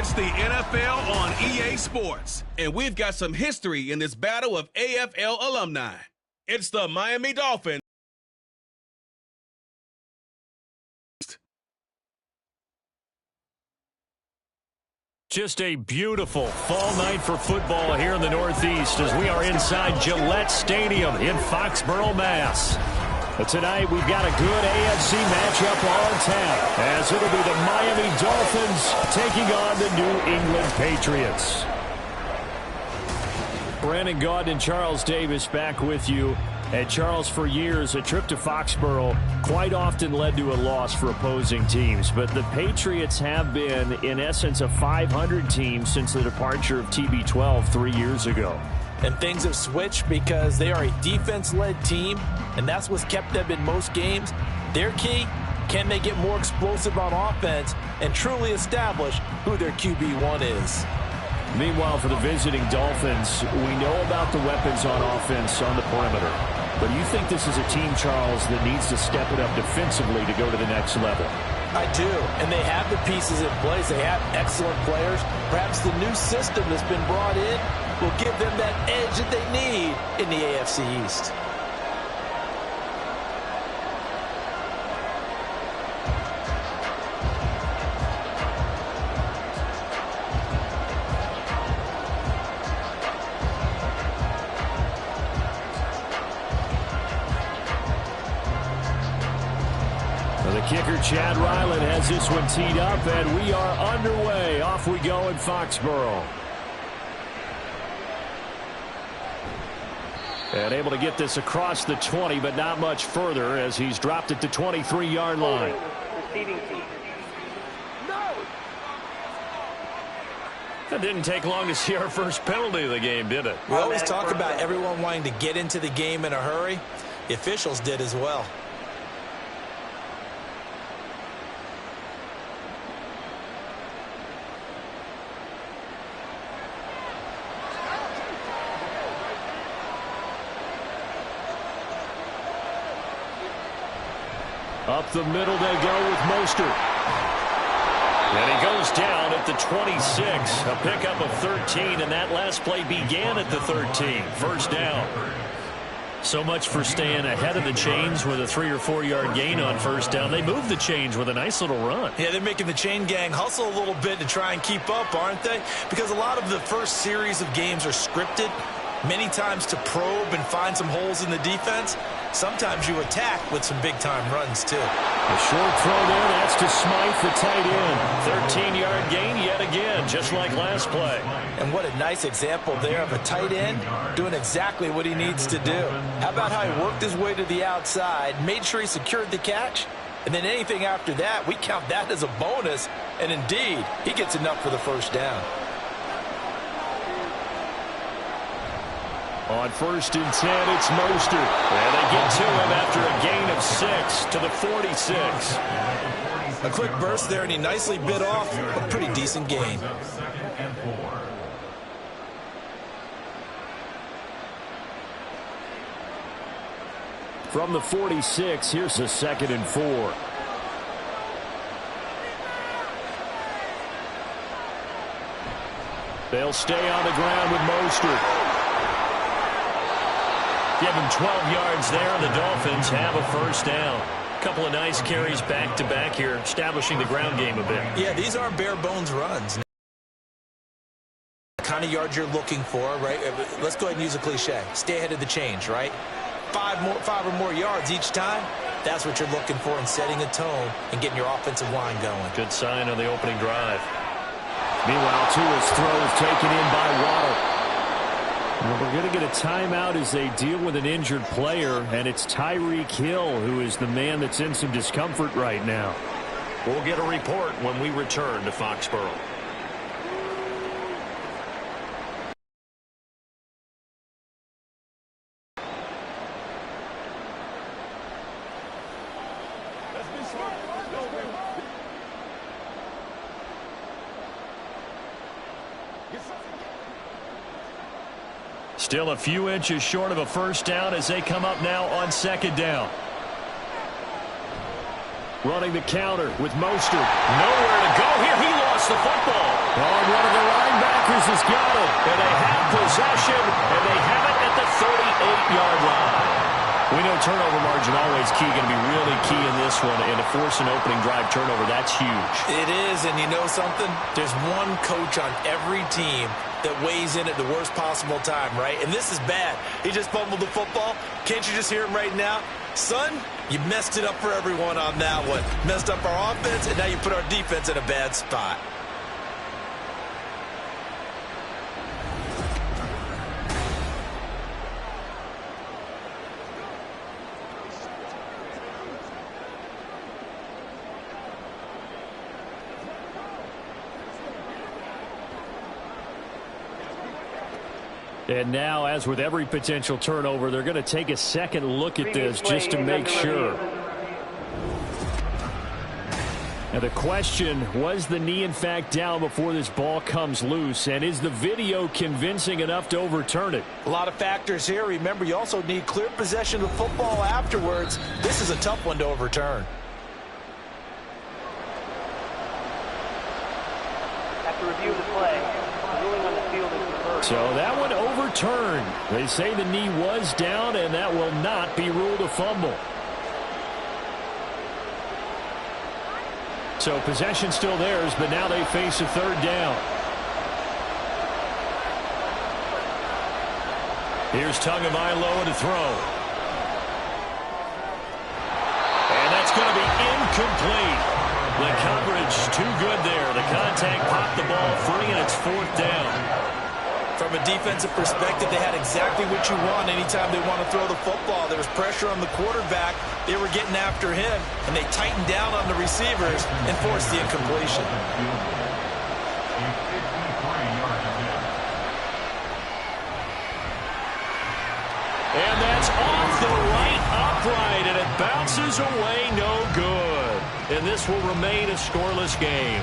It's the NFL on EA Sports, and we've got some history in this battle of AFL alumni. It's the Miami Dolphins. Just a beautiful fall night for football here in the Northeast as we are inside Gillette Stadium in Foxborough, Mass. But tonight we've got a good AFC matchup on tap as it'll be the Miami Dolphins taking on the New England Patriots. Brandon Gaudin and Charles Davis back with you. And Charles, for years, a trip to Foxborough quite often led to a loss for opposing teams. But the Patriots have been, in essence, a 500 team since the departure of TB12 3 years ago. And things have switched because they are a defense-led team, and that's what's kept them in most games. Their key, can they get more explosive on offense and truly establish who their QB1 is? Meanwhile, for the visiting Dolphins, we know about the weapons on offense on the perimeter. But do you think this is a team, Charles, that needs to step it up defensively to go to the next level? I do, and they have the pieces in place. They have excellent players. Perhaps the new system that's been brought in will give them that edge that they need in the AFC East. Kicker Chad Ryland has this one teed up, and we are underway. Off we go in Foxborough. And able to get this across the 20, but not much further as he's dropped it to 23-yard line. That didn't take long to see our first penalty of the game, did it? We always talk about everyone wanting to get into the game in a hurry. The officials did as well. Up the middle they go with Mostert. And he goes down at the 26. A pickup of 13, and that last play began at the 13. First down. So much for staying ahead of the chains with a 3 or 4 yard gain on first down. They moved the chains with a nice little run. Yeah, they're making the chain gang hustle a little bit to try and keep up, aren't they? Because a lot of the first series of games are scripted, many times to probe and find some holes in the defense. Sometimes you attack with some big-time runs, too. A short throw there, that's to Smythe, the tight end. 13-yard gain yet again, just like last play. And what a nice example there of a tight end doing exactly what he needs to do. How about how he worked his way to the outside, made sure he secured the catch, and then anything after that, we count that as a bonus. And indeed, he gets enough for the first down. On 1st and 10, it's Mostert. And they get to him after a gain of 6 to the 46. A quick burst there, and he nicely bit off a pretty decent gain. From the 46, here's a 2nd and 4. They'll stay on the ground with Mostert. Give him 12 yards there, and the Dolphins have a first down. A couple of nice carries back-to-back here, establishing the ground game a bit. Yeah, these aren't bare-bones runs. The kind of yards you're looking for, right? Let's go ahead and use a cliche. Stay ahead of the change, right? 5 or more yards each time. That's what you're looking for in setting a tone and getting your offensive line going. Good sign on the opening drive. Meanwhile, Tua's throw is taken in by Waddle. Well, we're going to get a timeout as they deal with an injured player, and it's Tyreek Hill who is the man that's in some discomfort right now. We'll get a report when we return to Foxborough. Still a few inches short of a first down as they come up now on 2nd down. Running the counter with Mostert. Nowhere to go here. He lost the football. And one of the linebackers has got it. And they have possession, and they have it at the 38-yard line. We know turnover margin always key, going to be really key in this one. And to force an opening drive turnover, that's huge. It is, and you know something? There's one coach on every team that weighs in at the worst possible time, right? And this is bad. He just fumbled the football. Can't you just hear him right now? Son, you messed it up for everyone on that one. Messed up our offense, and now you put our defense in a bad spot. And now, as with every potential turnover, they're going to take a second look at this just to make sure. Now the question, was the knee in fact down before this ball comes loose? And is the video convincing enough to overturn it? A lot of factors here. Remember, you also need clear possession of the football afterwards. This is a tough one to overturn. After review of the play, the ruling on the field is reversed. So that one overturned. They say the knee was down, and that will not be ruled a fumble. So possession still theirs, but now they face a third down. Here's Tagovailoa to throw. And that's going to be incomplete. The coverage too good there. The contact popped the ball free, and it's fourth down. From a defensive perspective, they had exactly what you want anytime they want to throw the football. There was pressure on the quarterback. They were getting after him, and they tightened down on the receivers and forced the incompletion. And that's off the right upright, and it bounces away no good. And this will remain a scoreless game.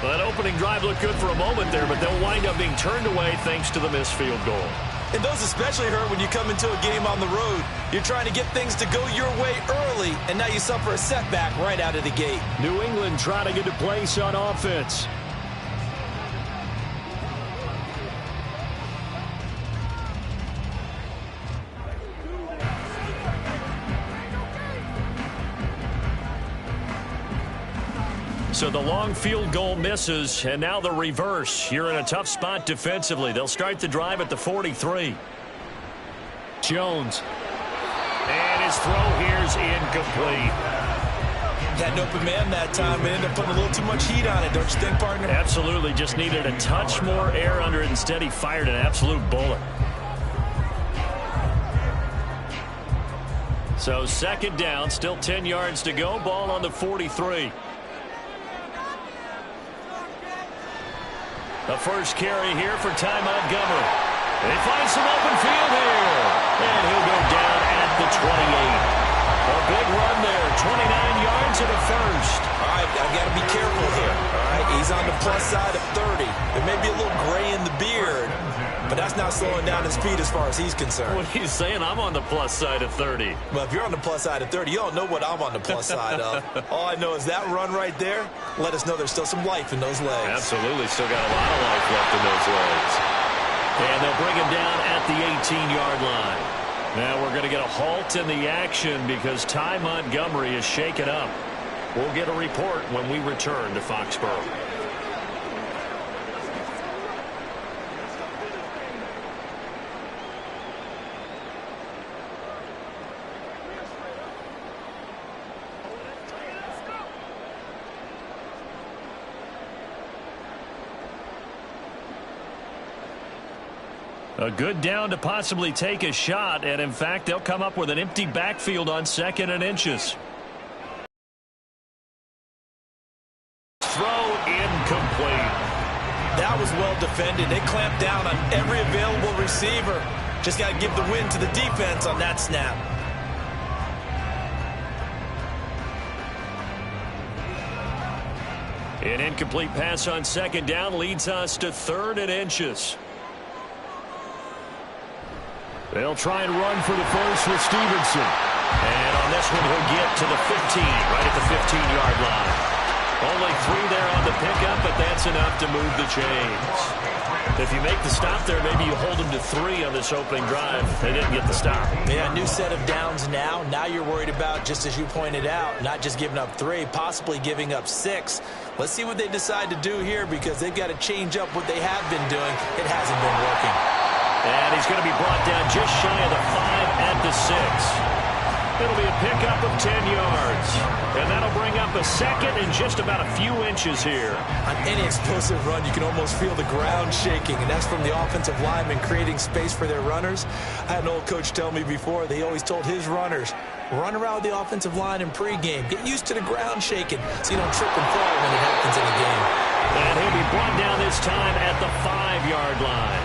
Well, that opening drive looked good for a moment there, but they'll wind up being turned away thanks to the missed field goal. And those especially hurt when you come into a game on the road. You're trying to get things to go your way early, and now you suffer a setback right out of the gate. New England trying to get to place on offense. So the long field goal misses, and now the reverse. You're in a tough spot defensively. They'll start the drive at the 43. Jones. And his throw here's incomplete. Had an open man that time and ended up putting a little too much heat on it, don't you think, partner? Absolutely. Just needed a touch more air under it. Instead, he fired an absolute bullet. So second down, still 10 yards to go. Ball on the 43. The first carry here for Ty Montgomery. They find some open field here. And he'll go down at the 28. A big run there, 29 yards and a first. All right, I've got to be careful here. All right, he's on the plus side of 30. There may be a little gray in the beard, but that's not slowing down his speed as far as he's concerned. What are you saying? I'm on the plus side of 30. Well, if you're on the plus side of 30, you don't know what I'm on the plus side of. All I know is that run right there let us know there's still some life in those legs. Absolutely, still got a lot of life left in those legs. And they'll bring him down at the 18-yard line. Now we're going to get a halt in the action because Ty Montgomery is shaken up. We'll get a report when we return to Foxborough. A good down to possibly take a shot, and in fact, they'll come up with an empty backfield on 2nd and inches. Throw incomplete. That was well defended. They clamped down on every available receiver. Just got to give the win to the defense on that snap. An incomplete pass on 2nd down leads us to 3rd and inches. They'll try and run for the first with Stevenson. And on this one, he'll get to the 15, right at the 15-yard line. Only 3 there on the pickup, but that's enough to move the chains. If you make the stop there, maybe you hold them to 3 on this opening drive. They didn't get the stop. Yeah, new set of downs now. Now you're worried about, just as you pointed out, not just giving up 3, possibly giving up 6. Let's see what they decide to do here, because they've got to change up what they have been doing. It hasn't been working. And he's going to be brought down just shy of the 5 at the 6. It'll be a pickup of 10 yards. And that'll bring up a second and just about a few inches here. On any explosive run, you can almost feel the ground shaking, and that's from the offensive linemen creating space for their runners. I had an old coach tell me before, they always told his runners, run around the offensive line in pregame. Get used to the ground shaking so you don't trip and fall when it happens in a game. And he'll be brought down this time at the 5-yard line.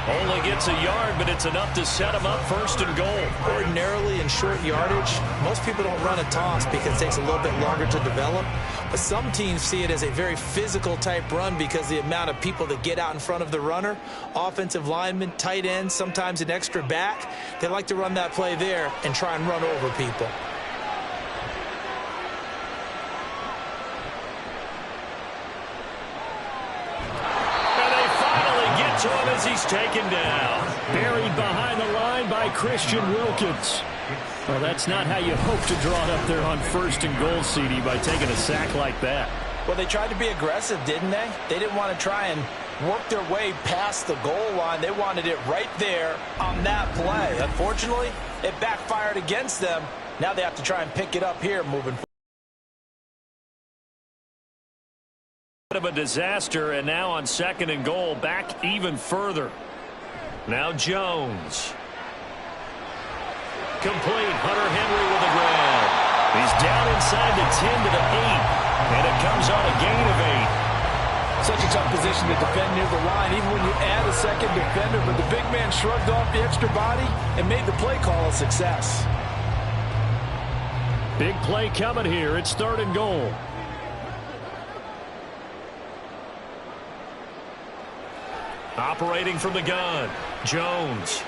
Only gets a yard, but it's enough to set him up first and goal. Ordinarily in short yardage, most people don't run a toss because it takes a little bit longer to develop. But some teams see it as a very physical type run because the amount of people that get out in front of the runner, offensive linemen, tight ends, sometimes an extra back, they like to run that play there and try and run over people. To him as he's taken down. Buried behind the line by Christian Wilkins. Well, that's not how you hope to draw it up there on first and goal, CD, by taking a sack like that. Well, they tried to be aggressive, didn't they? They didn't want to try and work their way past the goal line. They wanted it right there on that play. Unfortunately, it backfired against them. Now they have to try and pick it up here moving forward. Of a disaster, and now on second and goal, back even further. Now Jones. Complete. Hunter Henry with the grab. He's down inside the 10 to the 8, and it comes on a gain of 8. Such a tough position to defend near the line, even when you add a second defender, but the big man shrugged off the extra body and made the play call a success. Big play coming here. It's third and goal. Operating from the gun, Jones.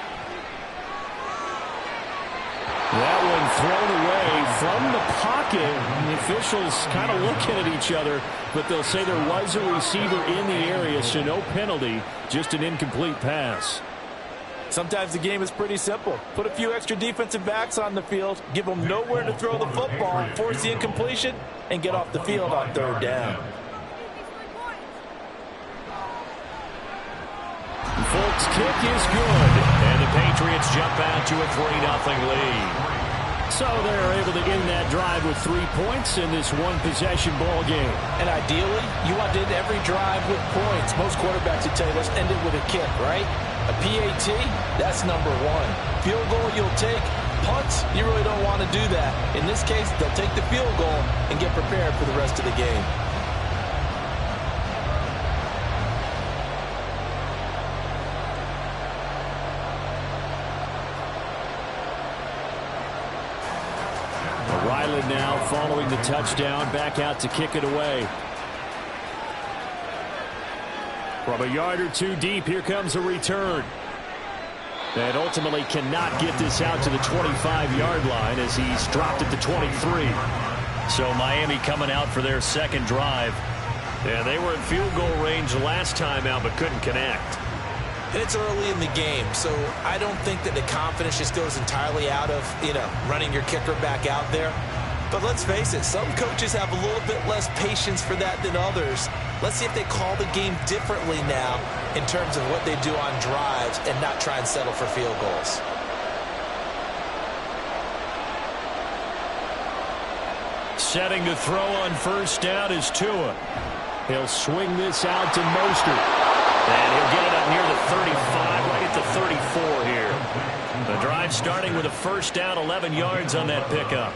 That one thrown away from the pocket. And the officials kind of looking at each other, but they'll say there was a receiver in the area, so no penalty, just an incomplete pass. Sometimes the game is pretty simple. Put a few extra defensive backs on the field, give them nowhere to throw the football, force the incompletion, and get off the field on third down. Folks' kick is good, and the Patriots jump out to a 3-0 lead. So they're able to end that drive with 3 points in this one-possession ball game. And ideally, you want to end every drive with points. Most quarterbacks would tell you, let's end it with a kick, right? A PAT, that's number 1. Field goal you'll take. Punts, you really don't want to do that. In this case, they'll take the field goal and get prepared for the rest of the game. Riley now following the touchdown, back out to kick it away. From a yard or 2 deep, here comes a return. And ultimately cannot get this out to the 25-yard line as he's dropped at the 23. So Miami coming out for their second drive. Yeah, they were in field goal range last time out, but couldn't connect. It's early in the game, so I don't think that the confidence just goes entirely out of, running your kicker back out there. But let's face it, some coaches have a little bit less patience for that than others. Let's see if they call the game differently now in terms of what they do on drives and not try and settle for field goals. Setting to throw on first down is Tua. He'll swing this out to Mostert. And he'll get it up near the 35, right at the 34 here. The drive starting with a first down, 11 yards on that pickup.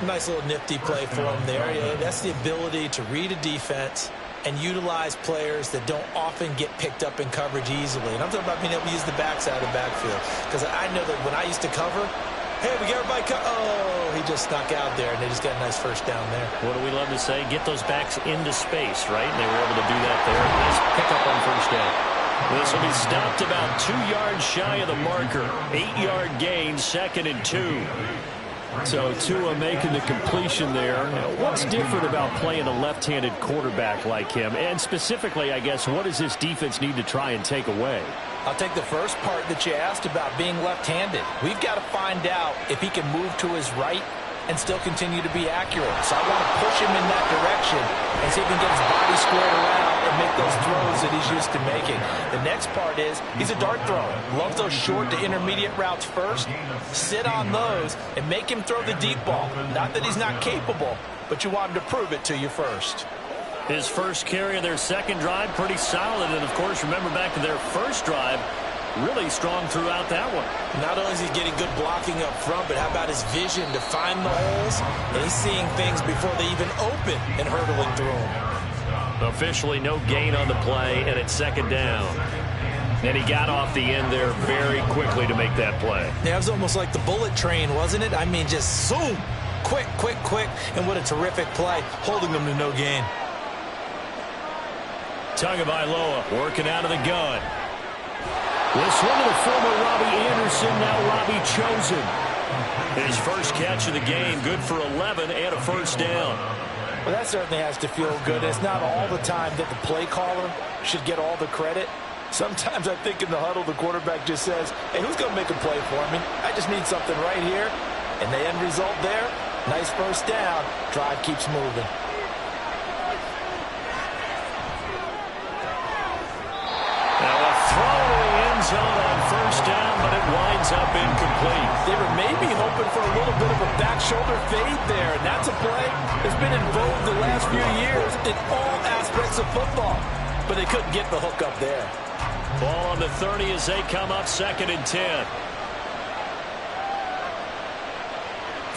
Nice little nifty play for him there. Yeah, that's the ability to read a defense and utilize players that don't often get picked up in coverage easily. And I'm talking about being able to use the backside of the backfield. Because I know that when I used to cover, hey, we got everybody oh, he just snuck out there, and they just got a nice first down there. What do we love to say? Get those backs into space, right? And they were able to do that there. Nice pickup on first down. This will be stopped about 2 yards shy of the marker. 8-yard gain, 2nd and 2. So Tua making the completion there. What's different about playing a left-handed quarterback like him? And specifically, I guess, what does this defense need to try and take away? I'll take the first part that you asked about being left-handed. We've got to find out if he can move to his right and still continue to be accurate. So I want to push him in that direction and see if he can get his body squared around and make those throws that he's used to making. The next part is he's a dart thrower. Loves those short to intermediate routes first. Sit on those and make him throw the deep ball. Not that he's not capable, but you want him to prove it to you first. His first carry of their second drive, pretty solid. And, of course, remember back to their first drive, really strong throughout that one. Not only is he getting good blocking up front, but how about his vision to find the holes? And he's seeing things before they even open and hurdling through them. Officially no gain on the play, and it's second down. And he got off the end there very quickly to make that play. Yeah, it was almost like the bullet train, wasn't it? I mean, just zoom. Quick, quick, quick. And what a terrific play, holding them to no gain. Tagovailoa working out of the gun. This one to the former Robbie Anderson, now Robbie Chosen. His first catch of the game, good for 11 and a first down. Well, that certainly has to feel good. It's not all the time that the play caller should get all the credit. Sometimes I think in the huddle, the quarterback just says, hey, who's going to make a play for me? I just need something right here. And the end result there, nice first down. Drive keeps moving. Now a throw to the end zone on first down, but it winds up incomplete. They were maybe hoping for a little bit of a back shoulder fade there, and that's a play that's been in vogue the last few years in all aspects of football. But they couldn't get the hook up there. Ball on the 30 as they come up, 2nd and 10.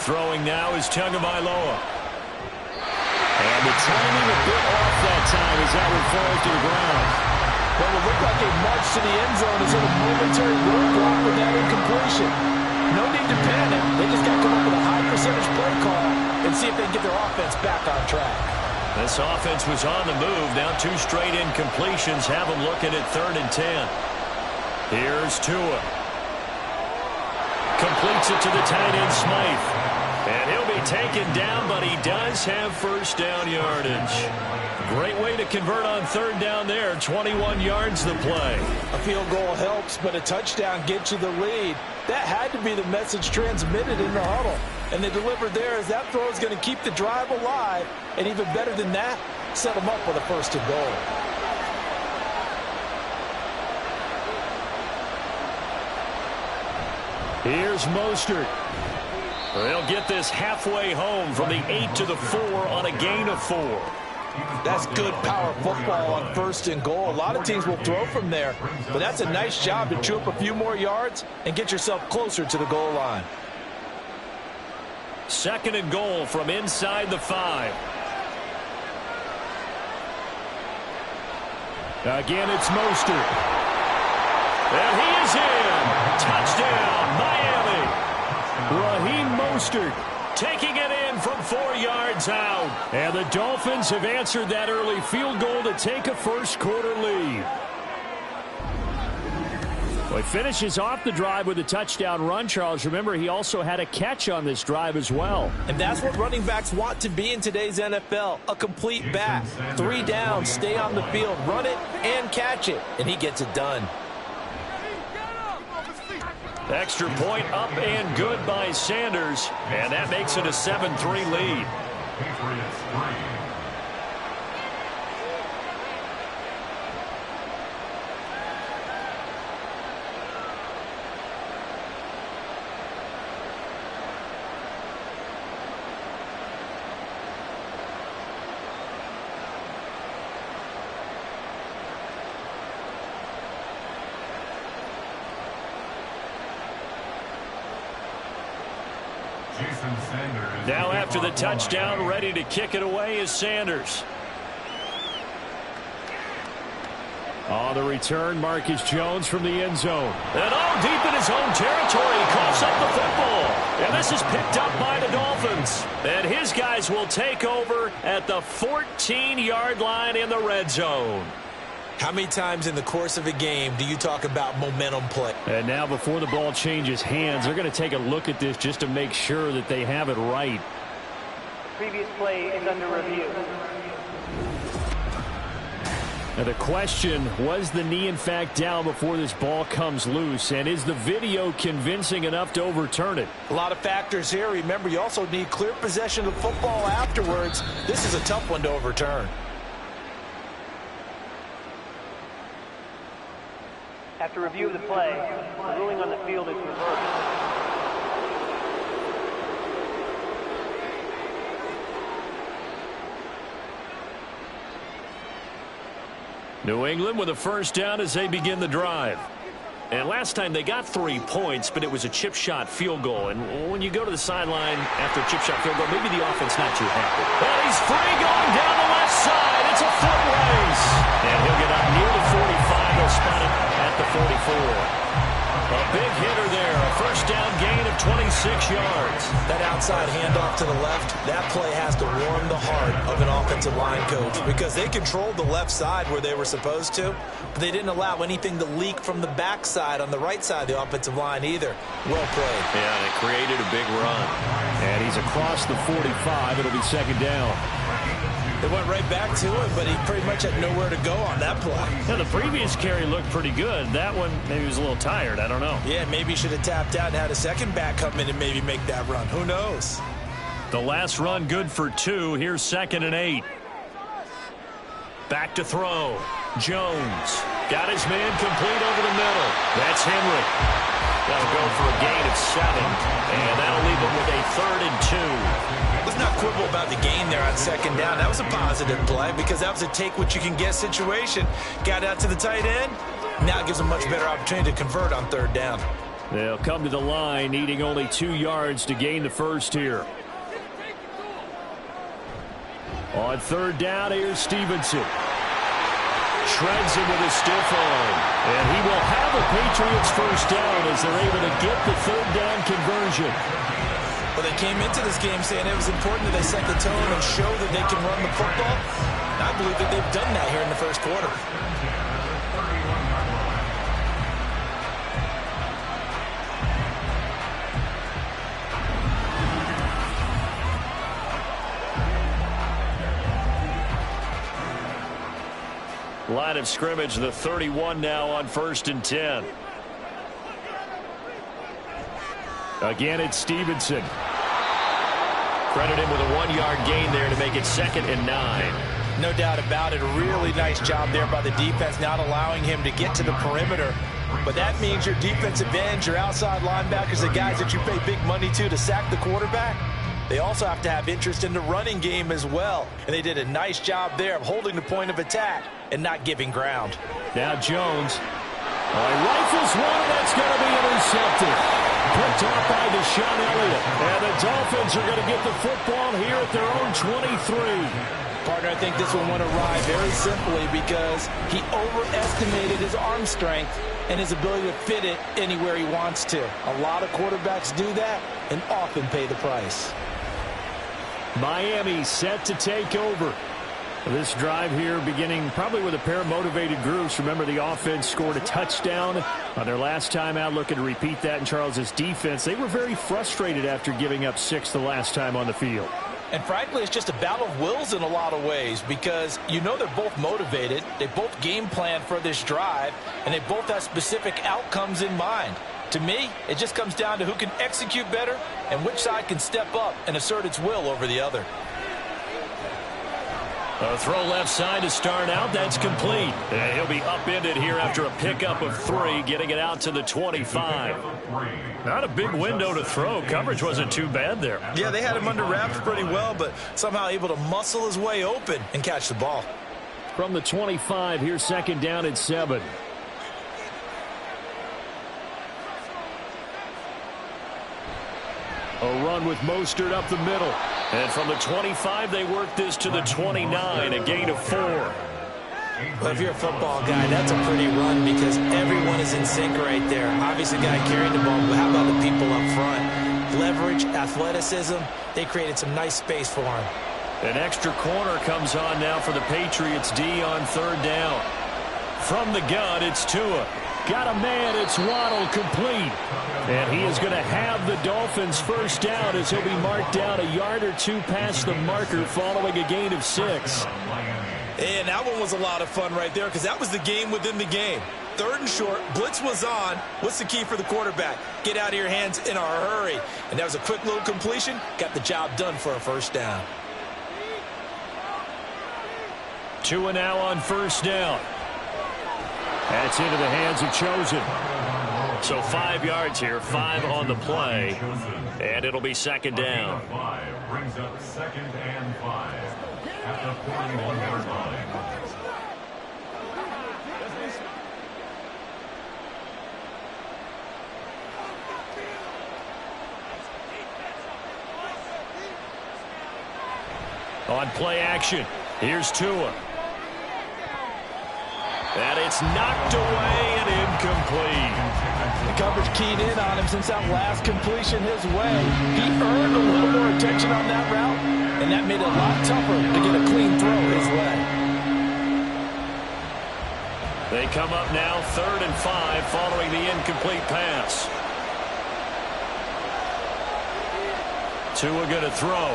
Throwing now is Tagovailoa. And the timing a bit off that time as that one falls to the ground. Well, it looked like a march to the end zone is a momentary roadblock with that incompletion. No need to panic. They just got to come up with a high percentage play call and see if they can get their offense back on track. This offense was on the move. Now 2 straight incompletions have them looking at 3rd and 10. Here's Tua. Completes it to the tight end, Smythe. And he'll be taken down, but he does have first down yardage. Great way to convert on 3rd down there. 21 yards the play. A field goal helps, but a touchdown gets you the lead. That had to be the message transmitted in the huddle. And they delivered there as that throw is going to keep the drive alive. And even better than that, set them up with a 1st and goal. Here's Mostert. They'll get this halfway home from the 8 to the 4 on a gain of 4. That's good power football on 1st and goal. A lot of teams will throw from there, but that's a nice job to chew up a few more yards and get yourself closer to the goal line. 2nd and goal from inside the 5. Again, it's Mostert. And he is in. Touchdown, Miami. Raheem Mostert taking it in from 4 yards out. And the Dolphins have answered that early field goal to take a first-quarter lead. Well, he finishes off the drive with a touchdown run, Charles. Remember, he also had a catch on this drive as well. And that's what running backs want to be in today's NFL, a complete back. 3 downs, stay on the field, run it, and catch it. And he gets it done. Extra point up and good by Sanders. And that makes it a 7-3 lead. Now after the touchdown, ready to kick it away is Sanders. On the return, Marcus Jones from the end zone. And deep in his own territory, coughs up the football. And this is picked up by the Dolphins. And his guys will take over at the 14-yard line in the red zone. How many times in the course of a game do you talk about momentum play? And now before the ball changes hands, they're going to take a look at this just to make sure that they have it right. The previous play is under review. Now the question, was the knee in fact down before this ball comes loose? And is the video convincing enough to overturn it? A lot of factors here. Remember, you also need clear possession of football afterwards. This is a tough one to overturn. After review of the play, the ruling on the field is reversed. New England with a first down as they begin the drive. And last time they got 3 points, but it was a chip shot field goal. And when you go to the sideline after a chip shot field goal, maybe the offense not too happy. Well, he's free going down the left side. It's a foot race. And he'll get out near the 45. He'll spot it at the 44. A big hitter there. A first down gain of 26 yards. That outside handoff to the left, that play has to warm the heart of an offensive line coach because they controlled the left side where they were supposed to, but they didn't allow anything to leak from the backside on the right side of the offensive line either. Well played. Yeah, and it created a big run. And he's across the 45. It'll be second down. They went right back to him, but he pretty much had nowhere to go on that play. Yeah, the previous carry looked pretty good. That one, maybe he was a little tired. I don't know. Yeah, maybe he should have tapped out and had a second back come in and maybe make that run. Who knows? The last run good for 2. Here's 2nd and 8. Back to throw. Jones got his man complete over the middle. That's Henry. That'll go for a gain of 7. And that'll leave him with a 3rd and 2. Let's not quibble about the gain there on second down. That was a positive play because that was a take-what-you-can-get situation. Got out to the tight end. Now it gives them a much better opportunity to convert on 3rd down. They'll come to the line, needing only 2 yards to gain the first here. On 3rd down, here's Stevenson. Shreds him with a stiff arm. And he will have a Patriots first down as they're able to get the 3rd down conversion. Well, they came into this game saying it was important that they set the tone and show that they can run the football. I believe that they've done that here in the first quarter. Line of scrimmage, the 31 now on 1st and 10. Again, it's Stevenson. Credit him with a 1-yard gain there to make it 2nd and 9. No doubt about it. A really nice job there by the defense, not allowing him to get to the perimeter. But that means your defensive ends, your outside linebackers, the guys that you pay big money to sack the quarterback, they also have to have interest in the running game as well. And they did a nice job there of holding the point of attack and not giving ground. Now Jones. Rifles one, and that's going to be intercepted. Picked off by Deshaun Elliott. And the Dolphins are going to get the football here at their own 23. Partner, I think this one went awry very simply because he overestimated his arm strength and his ability to fit it anywhere he wants to. A lot of quarterbacks do that and often pay the price. Miami set to take over. This drive here beginning probably with a pair of motivated groups. Remember, the offense scored a touchdown on their last time out, looking to repeat that in Charles's defense. They were very frustrated after giving up 6 the last time on the field. And frankly, it's just a battle of wills in a lot of ways because you know they're both motivated. They both game plan for this drive, and they both have specific outcomes in mind. To me, it just comes down to who can execute better and which side can step up and assert its will over the other. A throw left side to start out. That's complete. And he'll be upended here after a pickup of 3, getting it out to the 25. Not a big window to throw. Coverage wasn't too bad there. Yeah, they had him under wraps pretty well, but somehow able to muscle his way open and catch the ball. From the 25, here's 2nd down and 7. A run with Mostert up the middle. And from the 25, they work this to the 29, a gain of 4. Well, if you're a football guy, that's a pretty run because everyone is in sync right there. Obviously, the guy carrying the ball, but how about the people up front? Leverage, athleticism, they created some nice space for him. An extra corner comes on now for the Patriots D on 3rd down. From the gun, it's Tua. Got a man, it's Waddle, complete. And he is going to have the Dolphins first down as he'll be marked down a yard or two past the marker following a gain of 6. And that one was a lot of fun right there because that was the game within the game. 3rd and short, blitz was on. What's the key for the quarterback? Get out of your hands in a hurry. And that was a quick little completion. Got the job done for a first down. Tua now on first down. That's into the hands of Chosen. So 5 yards here, 5 on the play. And it'll be second down. Brings up 2nd and 5 at the 41-yard line. On play action, here's Tua. And it's knocked away and incomplete. The coverage keyed in on him since that last completion his way. He earned a little more attention on that route, and that made it a lot tougher to get a clean throw his way. They come up now 3rd and 5 following the incomplete pass. Tua going to throw.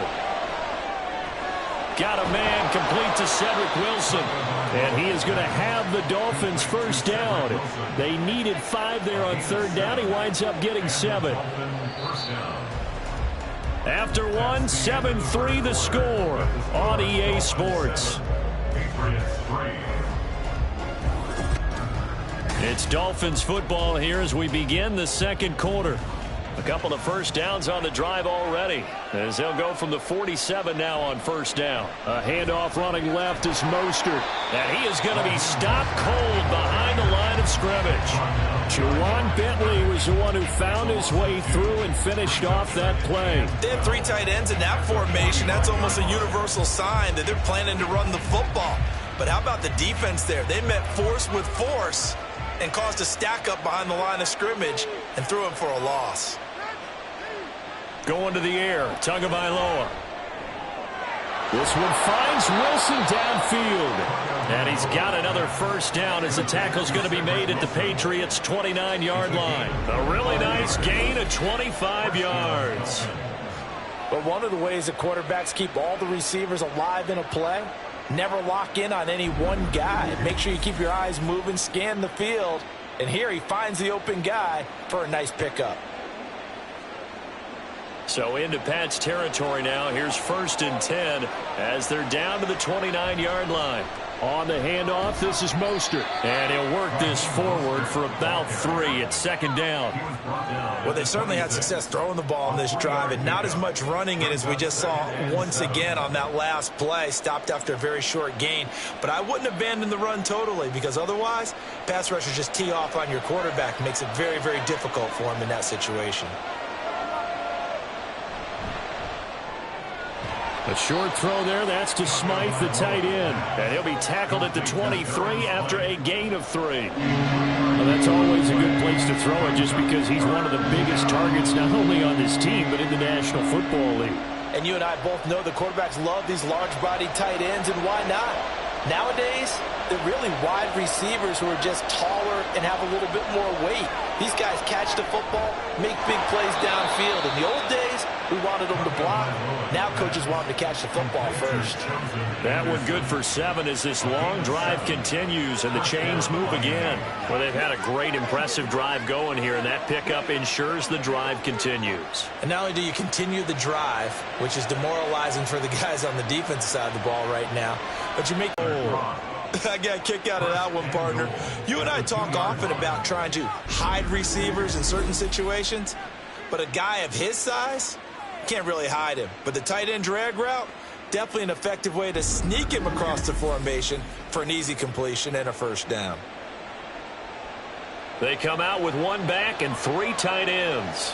Got a man, complete to Cedric Wilson. And he is going to have the Dolphins first down. They needed 5 there on 3rd down. He winds up getting 7. After 1, 7-3 the score on EA Sports. It's Dolphins football here as we begin the second quarter. A couple of first downs on the drive already as they'll go from the 47 now on first down. A handoff running left is Mostert. And he is going to be stopped cold behind the line of scrimmage. Juwan Bentley was the one who found his way through and finished off that play. They have 3 tight ends in that formation. That's almost a universal sign that they're planning to run the football. But how about the defense there? They met force with force and caused a stack up behind the line of scrimmage and threw him for a loss. Going to the air, Tagovailoa. This one finds Wilson downfield. And he's got another first down as the tackle's going to be made at the Patriots' 29-yard line. A really nice gain of 25 yards. But one of the ways that quarterbacks keep all the receivers alive in a play, never lock in on any one guy. Make sure you keep your eyes moving, scan the field. And here he finds the open guy for a nice pickup. So into Pat's territory now. Here's 1st and 10 as they're down to the 29-yard line. On the handoff, this is Mostert. And he'll work this forward for about 3. It's second down. Well, they certainly had success throwing the ball on this drive, and not as much running it as we just saw once again on that last play. Stopped after a very short gain. But I wouldn't abandon the run totally, because otherwise, pass rushers just tee off on your quarterback. Makes it very, very difficult for him in that situation. A short throw there. That's to Smythe, the tight end. And he'll be tackled at the 23 after a gain of 3. Well, that's always a good place to throw it just because he's one of the biggest targets not only on this team but in the National Football League. And you and I both know the quarterbacks love these large-bodied tight ends, and why not? Nowadays, they're really wide receivers who are just taller and have a little bit more weight. These guys catch the football, make big plays downfield. In the old days, we wanted them to block. Now coaches want them to catch the football first. That one good for 7 as this long drive continues and the chains move again. Well, they've had a great, impressive drive going here, and that pickup ensures the drive continues. And not only do you continue the drive, which is demoralizing for the guys on the defensive side of the ball right now, but you make... I got a kick out of that one, partner. You and I talk often about trying to hide receivers in certain situations, but a guy of his size can't really hide him. But the tight end drag route, definitely an effective way to sneak him across the formation for an easy completion and a first down. They come out with 1 back and 3 tight ends.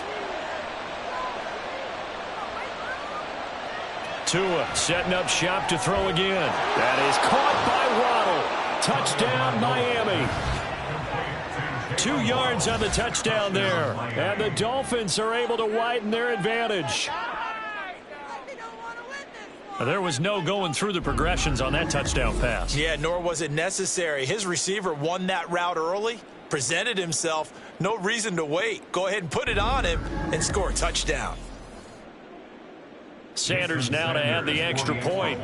Tua setting up shop to throw again. That is caught by Waddle. Touchdown, Miami. 2 yards on the touchdown there. And the Dolphins are able to widen their advantage. There was no going through the progressions on that touchdown pass. Yeah, nor was it necessary. His receiver won that route early, presented himself, no reason to wait. Go ahead and put it on him and score a touchdown. Sanders now to add the extra point.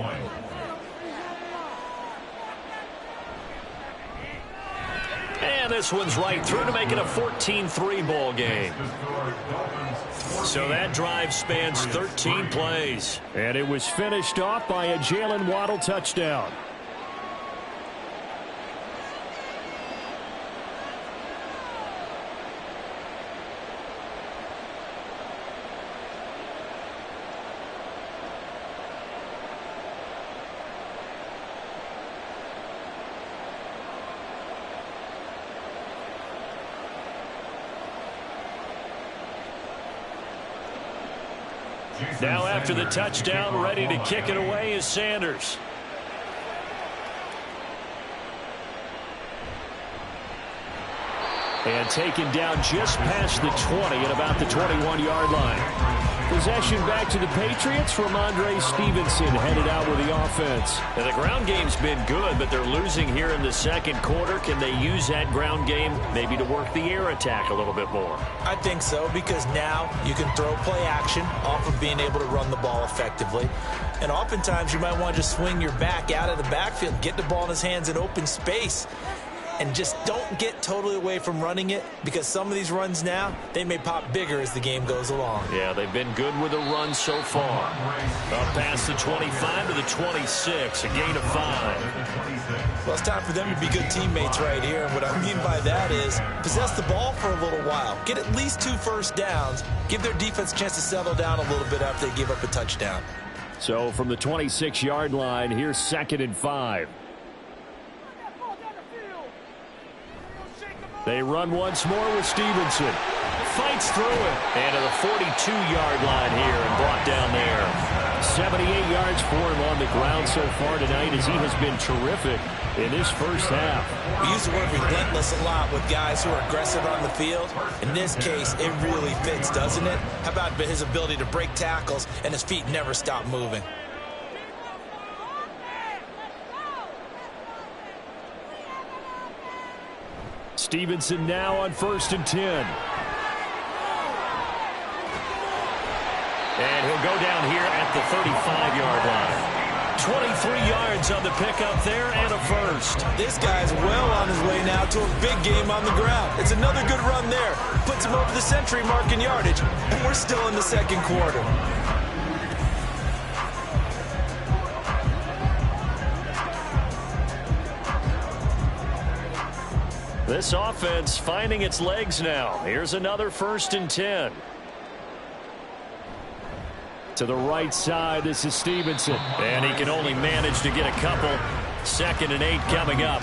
And this one's right through to make it a 14-3 ball game. So that drive spans 13 plays. And it was finished off by a Jalen Waddle touchdown. Now after the touchdown, ready to kick it away is Sanders. And taken down just past the 20 at about the 21-yard line. Possession back to the Patriots from Andre Stevenson headed out with the offense. Now, the ground game's been good, but they're losing here in the second quarter. Can they use that ground game maybe to work the air attack a little bit more? I think so, because now you can throw play action off of being able to run the ball effectively. And oftentimes you might want to just swing your back out of the backfield, get the ball in his hands in open space, and just don't get totally away from running it, because some of these runs now, they may pop bigger as the game goes along. Yeah, they've been good with the run so far. Up past the 25 to the 26, a gain of 5. Well, it's time for them to be good teammates right here. And what I mean by that is possess the ball for a little while. Get at least 2 first downs. Give their defense a chance to settle down a little bit after they give up a touchdown. So from the 26-yard line, here's 2nd and 5. They run once more with Stevenson. Fights through it. And to the 42-yard line here and brought down there. 78 yards for him on the ground so far tonight, as he has been terrific in this first half. We use the word relentless a lot with guys who are aggressive on the field. In this case, it really fits, doesn't it? How about his ability to break tackles and his feet never stop moving? Stevenson now on 1st and 10. And he'll go down here at the 35-yard line. 23 yards on the pickup there and a first. This guy's well on his way now to a big game on the ground. It's another good run there. Puts him over the century mark in yardage. And we're still in the second quarter. This offense finding its legs now. Here's another 1st and 10. To the right side, this is Stevenson. And he can only manage to get a couple. 2nd and 8 coming up.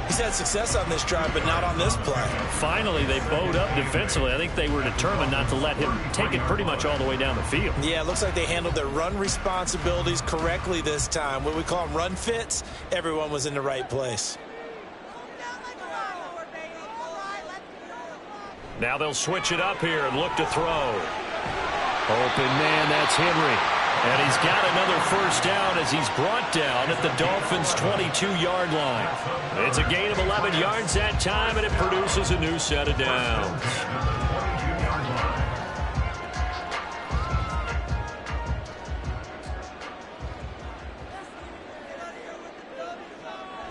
He's had success on this drive, but not on this play. Finally, they bowed up defensively. I think they were determined not to let him take it pretty much all the way down the field. Yeah, it looks like they handled their run responsibilities correctly this time. What we call them run fits, everyone was in the right place. Now they'll switch it up here and look to throw. Open man, that's Henry. And he's got another first down as he's brought down at the Dolphins' 22-yard line. It's a gain of 11 yards that time, and it produces a new set of downs.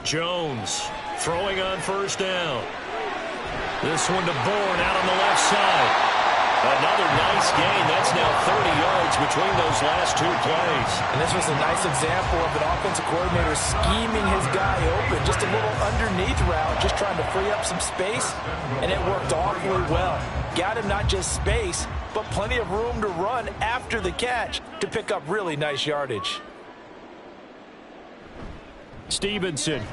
Jones throwing on first down. This one to Bourne out on the left side. Another nice gain. That's now 30 yards between those last 2 plays. And this was a nice example of an offensive coordinator scheming his guy open. Just a little underneath route, just trying to free up some space, and it worked awfully well. Got him not just space, but plenty of room to run after the catch to pick up really nice yardage. Stevenson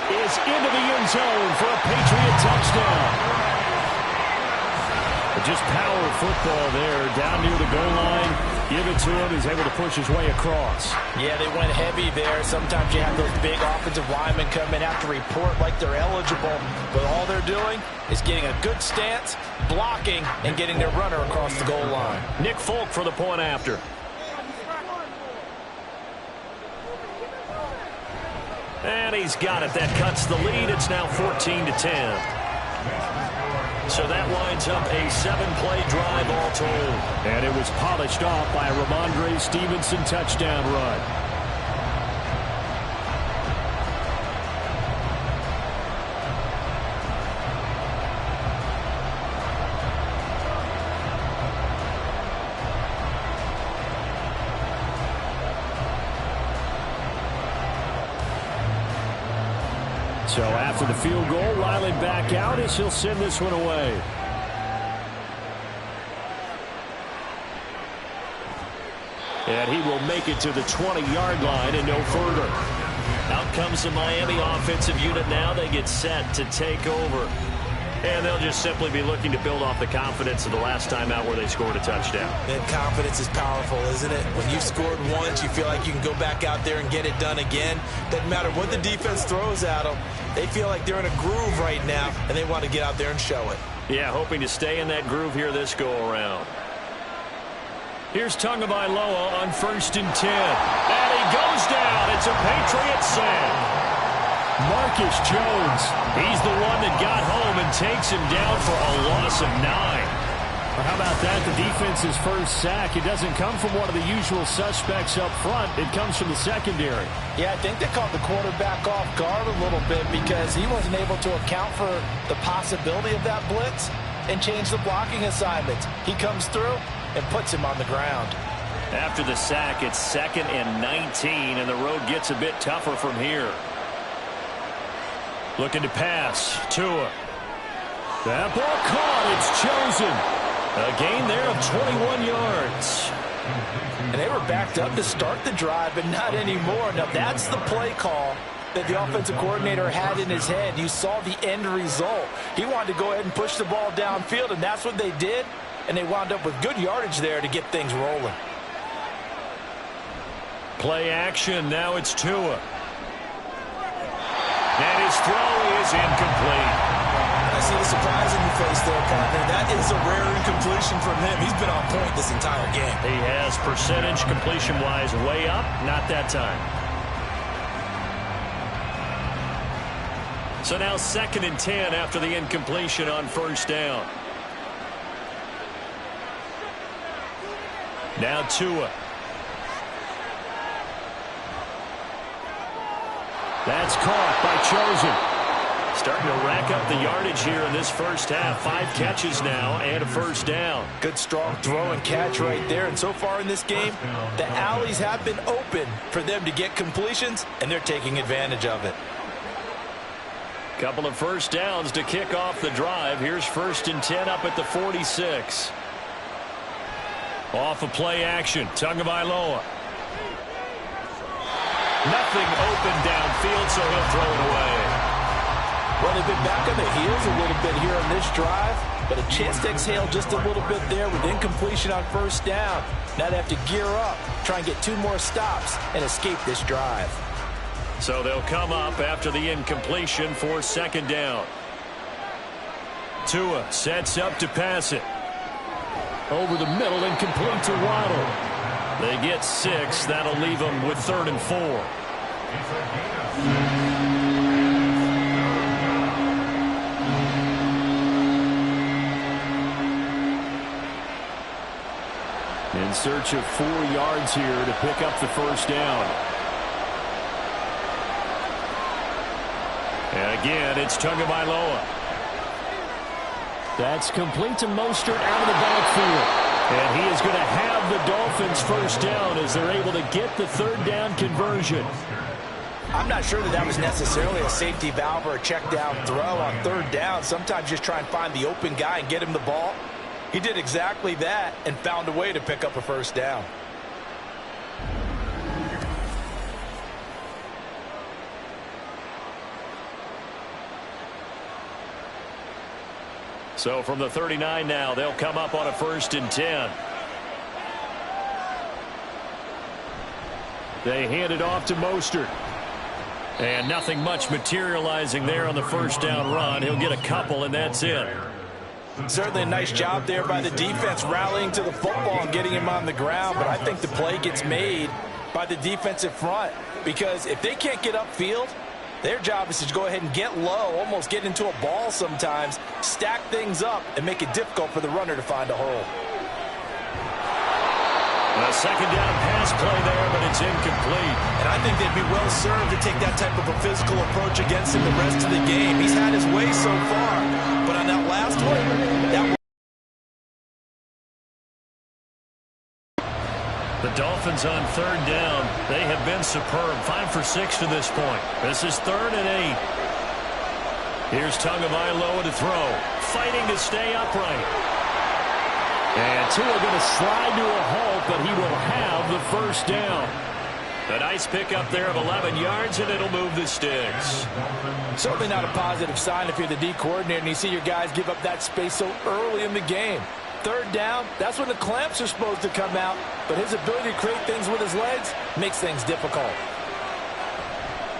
is into the end zone for a Patriot touchdown. Just power football there, down near the goal line. Give it to him. He's able to push his way across. Yeah, they went heavy there. Sometimes you have those big offensive linemen come in, have to report like they're eligible. But all they're doing is getting a good stance, blocking, and getting their runner across the goal line. Nick Folk for the point after. And he's got it. That cuts the lead. It's now 14-10. So that winds up a 7-play drive all told. And it was polished off by a Ramondre Stevenson touchdown run. So after the field goal, Riley back out as he'll send this one away. And he will make it to the 20-yard line and no further. Out comes the Miami offensive unit now. They get set to take over. And they'll just simply be looking to build off the confidence of the last time out where they scored a touchdown. And confidence is powerful, isn't it? When you've scored once, you feel like you can go back out there and get it done again. Doesn't matter what the defense throws at them. They feel like they're in a groove right now, and they want to get out there and show it. Yeah, hoping to stay in that groove here this go-around. Here's Tagovailoa on 1st and 10. And he goes down. It's a Patriots sack. Marcus Jones, he's the one that got home and takes him down for a loss of 9. Well, how about that? The defense's first sack. It doesn't come from one of the usual suspects up front. It comes from the secondary. Yeah, I think they caught the quarterback off guard a little bit because he wasn't able to account for the possibility of that blitz and change the blocking assignments. He comes through and puts him on the ground. After the sack, it's 2nd and 19, and the road gets a bit tougher from here. Looking to pass. Tua. That ball caught. It's chosen. A gain there of 21 yards. And they were backed up to start the drive, but not anymore. Now, that's the play call that the offensive coordinator had in his head. You saw the end result. He wanted to go ahead and push the ball downfield, and that's what they did. And they wound up with good yardage there to get things rolling. Play action. Now it's Tua. And his throw is incomplete. I see the surprise in your face there, partner. That is a rare incompletion from him. He's been on point this entire game. He has percentage completion-wise way up. Not that time. So now 2nd and 10 after the incompletion on 1st down. Now Tua. That's caught by Chosen. Starting to rack up the yardage here in this first half. 5 catches now and a 1st down. Good strong throw and catch right there. And so far in this game, the alleys have been open for them to get completions, and they're taking advantage of it. Couple of 1st downs to kick off the drive. Here's 1st and 10 up at the 46. Off of play action. Tagovailoa. Nothing open downfield, so he'll throw it away. Well, they've been back on their heels a little bit here on this drive, but a chance to exhale just a little bit there with incompletion on 1st down. Now they have to gear up, try and get 2 more stops, and escape this drive. So they'll come up after the incompletion for 2nd down. Tua sets up to pass it. Over the middle and complete to Waddle. They get 6. That'll leave them with 3rd and 4. In search of 4 yards here to pick up the 1st down. And again, it's Tagovailoa. That's complete to Mostert out of the backfield. And he is going to have the Dolphins 1st down as they're able to get the 3rd down conversion. I'm not sure that was necessarily a safety valve or a check down throw on 3rd down. Sometimes just try and find the open guy and get him the ball. He did exactly that and found a way to pick up a 1st down. So from the 39 now, they'll come up on a 1st and 10. They hand it off to Mostert. And nothing much materializing there on the 1st down run. He'll get a couple, and that's it. Certainly a nice job there by the defense rallying to the football and getting him on the ground. But I think the play gets made by the defensive front, because if they can't get upfield, Their job is to go ahead and get low, almost get into a ball sometimes, stack things up, and make it difficult for the runner to find a hole. A second down pass play there, but it's incomplete. And I think they'd be well served to take that type of a physical approach against him the rest of the game. He's had his way so far, but on that last one, The Dolphins on third down. They have been superb. 5 for 6 to this point. This is 3rd and 8. Here's Tagovailoa to throw. Fighting to stay upright. And Tua going to slide to a halt, but he will have the first down. A nice pickup there of 11 yards, and it'll move the sticks. Certainly not a positive sign if you're the D coordinator and you see your guys give up that space so early in the game. Third down, that's when the clamps are supposed to come out, but his ability to create things with his legs makes things difficult.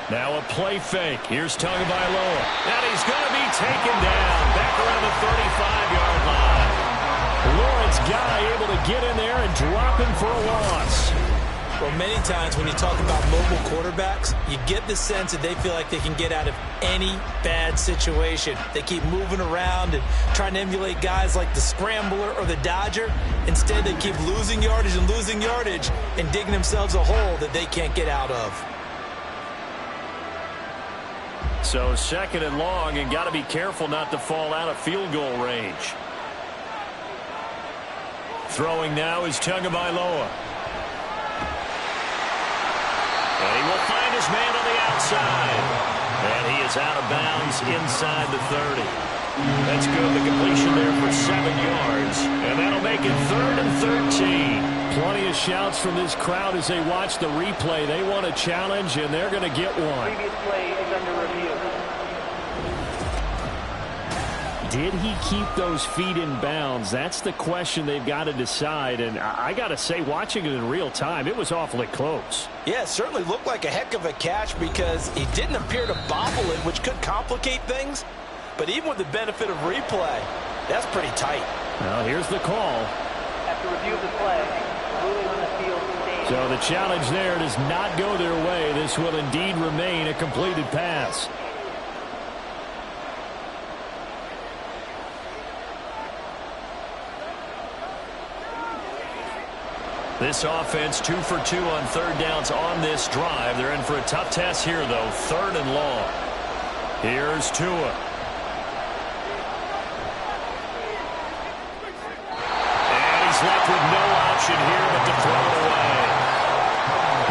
Now a play fake. Here's Tagovailoa. And he's going to be taken down back around the 35-yard line. Lawrence Guy able to get in there and drop him for a loss. Well, many times when you talk about mobile quarterbacks, you get the sense that they feel like they can get out of any bad situation. They keep moving around and trying to emulate guys like the Scrambler or the Dodger. Instead, they keep losing yardage and digging themselves a hole that they can't get out of. So 2nd and long, and got to be careful not to fall out of field goal range. Throwing now is Tagovailoa. And he will find his man on the outside. And he is out of bounds inside the 30. That's good. The completion there for 7 yards. And that'll make it 3rd and 13. Plenty of shouts from this crowd as they watch the replay. They want a challenge, and they're going to get one. Previous play is under review. Did he keep those feet in bounds? That's the question they've got to decide. And I got to say, watching it in real time, it was awfully close. Yeah, it certainly looked like a heck of a catch because he didn't appear to bobble it, which could complicate things. But even with the benefit of replay, that's pretty tight. Well, here's the call. After review of the play, ruling on the field stays. So the challenge there does not go their way. This will indeed remain a completed pass. This offense 2 for 2 on third downs on this drive. They're in for a tough test here, though. 3rd and long. Here's Tua. And he's left with no option here but to throw it away.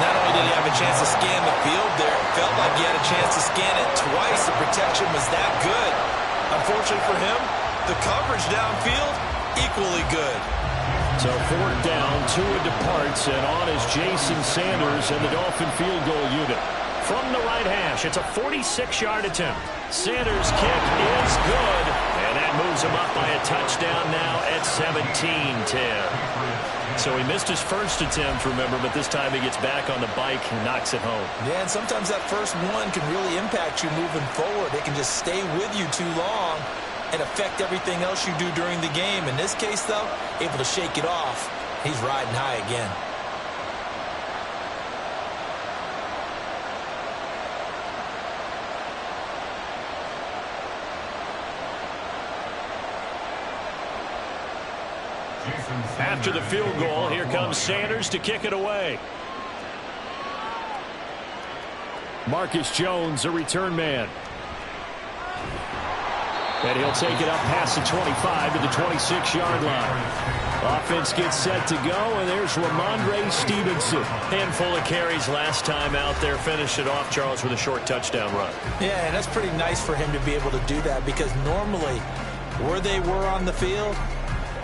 Not only did he have a chance to scan the field there, it felt like he had a chance to scan it twice. The protection was that good. Unfortunately for him, the coverage downfield, equally good. So 4th down, Tua departs, and on is Jason Sanders and the Dolphin field goal unit. From the right hash, it's a 46-yard attempt. Sanders' kick is good, and that moves him up by a touchdown now at 17-10. So he missed his first attempt, remember, but this time he gets back on the bike and knocks it home. Yeah, and sometimes that first one can really impact you moving forward. It can just stay with you too long and affect everything else you do during the game. In this case, though, able to shake it off. He's riding high again. After the field goal, here comes Sanders to kick it away. Marcus Jones, a return man. And he'll take it up past the 25 to the 26-yard line. Offense gets set to go, and there's Ramondre Stevenson. Handful of carries last time out there. Finished it off, Charles, with a short touchdown run. Yeah, and that's pretty nice for him to be able to do that because normally where they were on the field,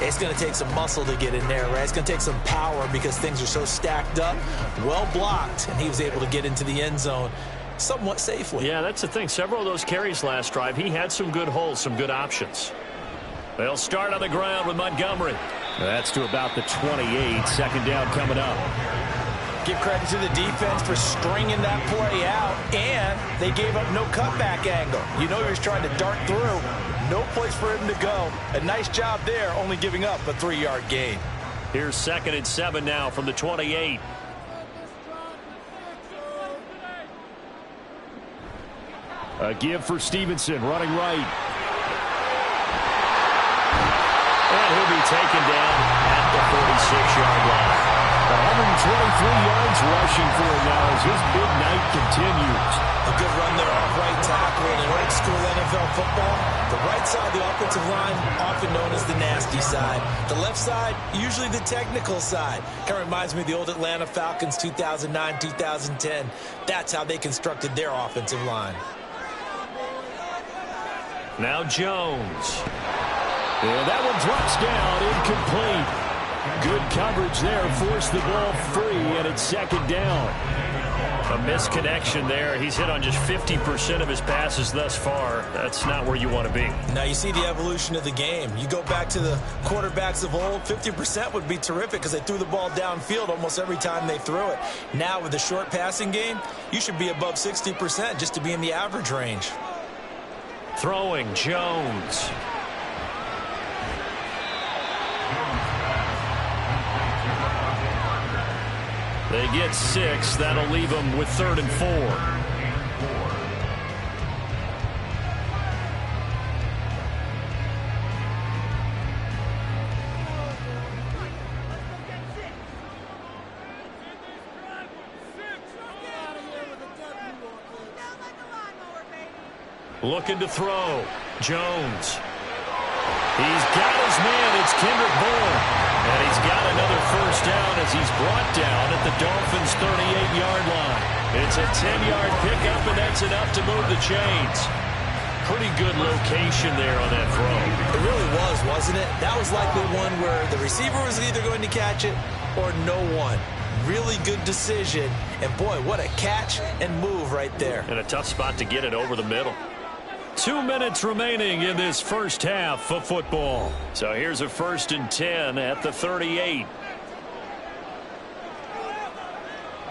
it's going to take some muscle to get in there, right? It's going to take some power because things are so stacked up, well blocked, and he was able to get into the end zone somewhat safely. Yeah, that's the thing. Several of those carries last drive, he had some good holes, some good options. They'll start on the ground with Montgomery. That's to about the 28. Second down coming up. Give credit to the defense for stringing that play out, and they gave up no cutback angle. You know he was trying to dart through. No place for him to go. A nice job there, only giving up a 3-yard gain. Here's 2nd and 7 now from the 28. A give for Stevenson, running right. And he'll be taken down at the 46-yard line. 123 yards rushing for him now as his big night continues. A good run there off right tackle in old school NFL football. The right side of the offensive line, often known as the nasty side. The left side, usually the technical side. Kind of reminds me of the old Atlanta Falcons 2009-2010. That's how they constructed their offensive line. Now Jones. And that one drops down, incomplete. Good coverage there, forced the ball free, and it's second down. A misconnection there. He's hit on just 50% of his passes thus far. That's not where you want to be. Now you see the evolution of the game. You go back to the quarterbacks of old, 50% would be terrific because they threw the ball downfield almost every time they threw it. Now with the short passing game, you should be above 60% just to be in the average range. Throwing, Jones. They get 6. That'll leave them with 3rd and 4. Looking to throw. Jones. He's got his man. It's Kendrick Bourne. And he's got another first down as he's brought down at the Dolphins' 38-yard line. It's a 10-yard pickup, and that's enough to move the chains. Pretty good location there on that throw. It really was, wasn't it? That was likely one where the receiver was either going to catch it or no one. Really good decision. And, boy, what a catch and move right there. And a tough spot to get it over the middle. 2 minutes remaining in this first half of football. So here's a 1st and 10 at the 38.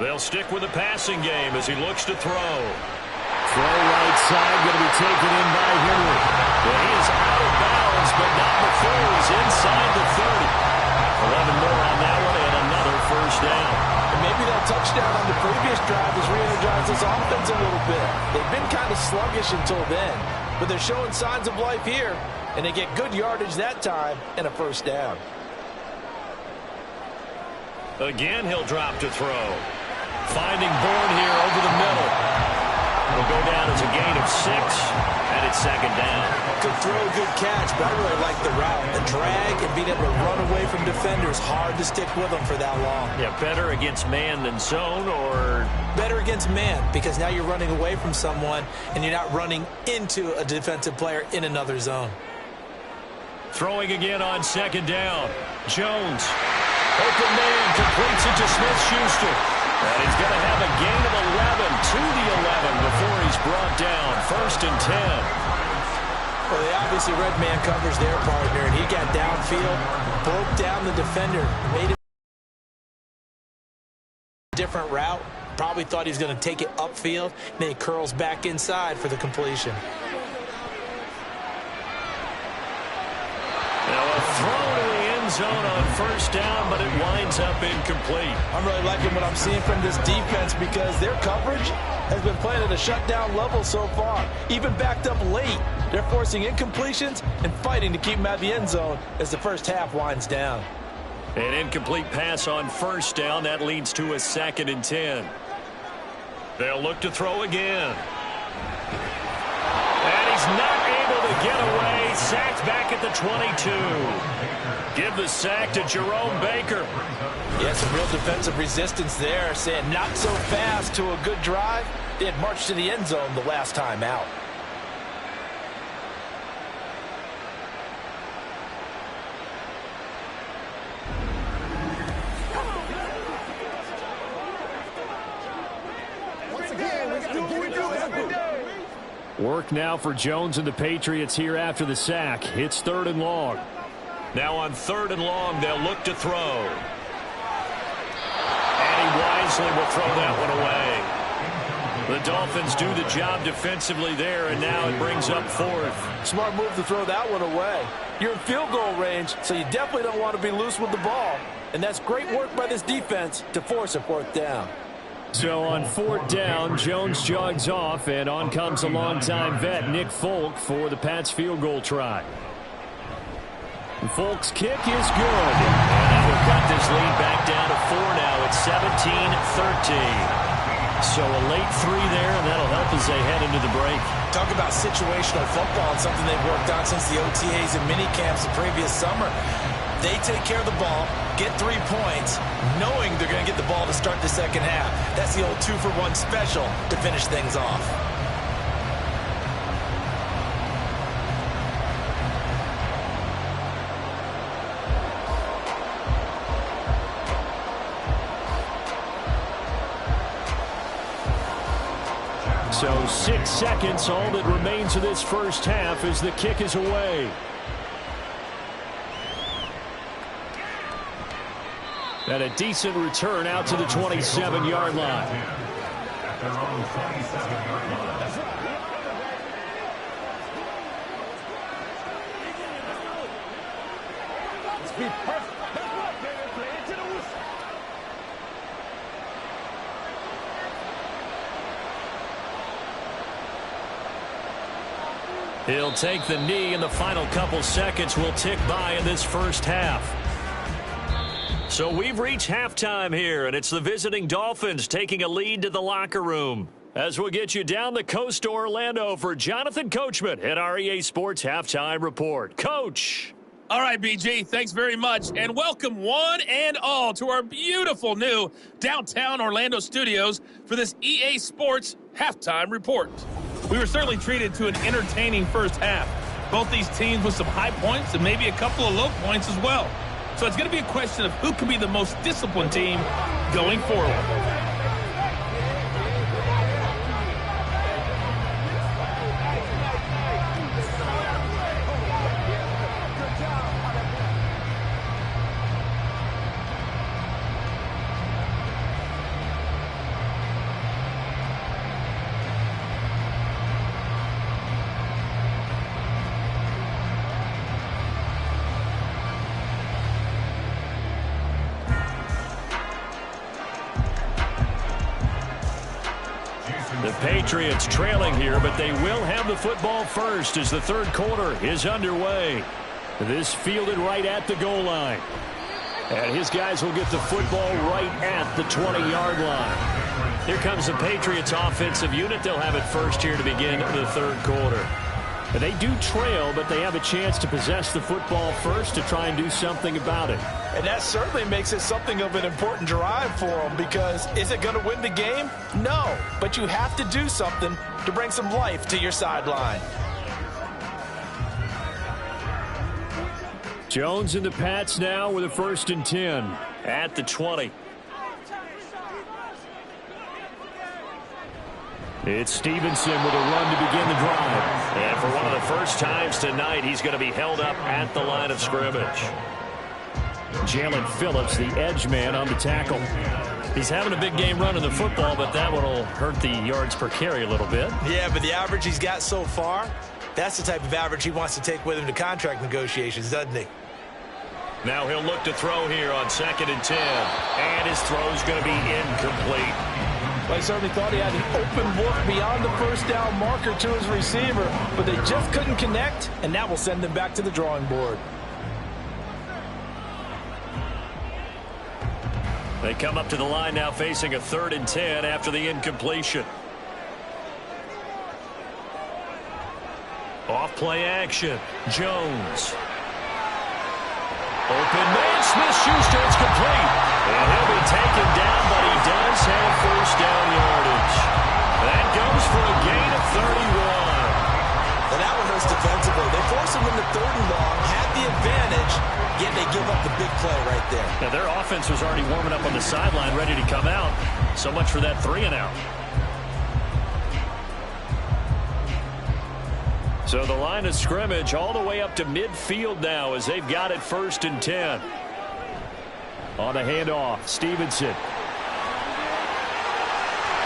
They'll stick with the passing game as he looks to throw. Throw right side, going to be taken in by Henry. Well, he is out of bounds, but not before he's inside the 30. 11 more on that one, and another first down. And maybe that touchdown on the previous drive has re-energized this offense a little bit. They've been kind of sluggish until then, but they're showing signs of life here, and they get good yardage that time and a first down. Again, he'll drop to throw. Finding Bourne here over the middle. It'll go down as a gain of 6, and it's second down. Good throw, good catch, but I really like the route. The drag and being able to run away from defenders, hard to stick with them for that long. Yeah, better against man than zone, or? Better against man, because now you're running away from someone, and you're not running into a defensive player in another zone. Throwing again on second down. Jones. Open man, completes it to Smith-Schuster. And he's going to have a gain of 11 to the 11 before he's brought down. 1st and 10. Well, they obviously read man coverage their partner, and he got downfield, broke down the defender, made it a different route. Probably thought he was going to take it upfield, and then he curls back inside for the completion. Now a throw to the end zone on first down, but it winds up incomplete. I'm really liking what I'm seeing from this defense because their coverage has been playing at a shutdown level so far. Even backed up late, they're forcing incompletions and fighting to keep them out of the end zone as the first half winds down. An incomplete pass on first down. That leads to a 2nd and 10. They'll look to throw again. And he's not able to get away. Sacked back at the 22. Give the sack to Jerome Baker. Yeah, some real defensive resistance there, saying not so fast to a good drive. They had marched to the end zone the last time out. Work now for Jones and the Patriots here after the sack. It's 3rd and long. Now on 3rd and long, they'll look to throw. And he wisely will throw that one away. The Dolphins do the job defensively there, and now it brings up 4th. Smart move to throw that one away. You're in field goal range, so you definitely don't want to be loose with the ball. And that's great work by this defense to force a 4th down. So on 4th down, Jones jogs off, and on comes a longtime vet, Nick Folk, for the Pats field goal try. And Folk's kick is good. And that will cut this lead back down to 4 now. It's 17-13. So a late 3 there, and that'll help as they head into the break. Talk about situational football, and something they've worked on since the OTAs and mini camps the previous summer. They take care of the ball, get 3 points, knowing they're going to get the ball to start the second half. That's the old 2-for-1 special to finish things off. So 6 seconds, all that remains of this first half as the kick is away. And a decent return out to the 27-yard line. At their own 27-yard line. He'll take the knee, and the final couple seconds will tick by in this first half. So we've reached halftime here, and it's the visiting Dolphins taking a lead to the locker room. As we'll get you down the coast to Orlando for Jonathan Coachman at our EA Sports Halftime Report. Coach. All right, BG, thanks very much, and welcome one and all to our beautiful new downtown Orlando studios for this EA Sports Halftime Report. We were certainly treated to an entertaining first half. Both these teams with some high points and maybe a couple of low points as well. So it's going to be a question of who can be the most disciplined team going forward. The Patriots trailing here, but they will have the football first as the third quarter is underway. This fielded right at the goal line. And his guys will get the football right at the 20-yard line. Here comes the Patriots offensive unit. They'll have it first here to begin the third quarter. They do trail, but they have a chance to possess the football first to try and do something about it. And that certainly makes it something of an important drive for them, because is it going to win the game? No, but you have to do something to bring some life to your sideline. Jones and the Pats now with a 1st and 10 at the 20. It's Stevenson with a run to begin the drive. And for one of the first times tonight, he's going to be held up at the line of scrimmage. Jalen Phillips, the edge man, on the tackle. He's having a big game running the football, but that one will hurt the yards per carry a little bit. Yeah, but the average he's got so far, that's the type of average he wants to take with him to contract negotiations, doesn't he? Now he'll look to throw here on 2nd and 10. And his throw's going to be incomplete. Well, I certainly thought he had an open look beyond the first down marker to his receiver, but they just couldn't connect, and that will send them back to the drawing board. They come up to the line now facing a 3rd and 10 after the incompletion. Off play action. Jones. Open man, Smith-Schuster, it's complete. And he'll be taken down, but he does have first down yardage. That goes for a gain of 31. And that one hurts defensively. They force him into 3rd and long, had the advantage, yet they give up the big play right there. Now, their offense was already warming up on the sideline, ready to come out. So much for that 3 and out. So the line of scrimmage all the way up to midfield now as they've got it 1st and 10. On the handoff, Stevenson.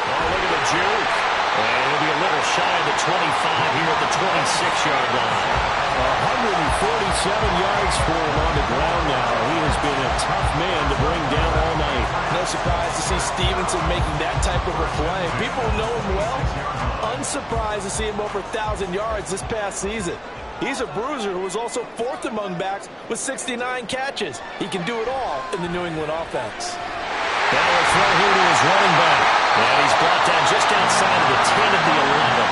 Oh, look at the juke. And he'll be a little shy of the 25 here at the 26-yard line. 147 yards for him on the ground now. He has been a tough man to bring down all night. No surprise to see Stevenson making that type of a play. People who know him well, unsurprised to see him over 1,000 yards this past season. He's a bruiser who was also 4th among backs with 69 catches. He can do it all in the New England offense. Now a throw here to his running back. And he's brought down just outside of the 10 of the 11.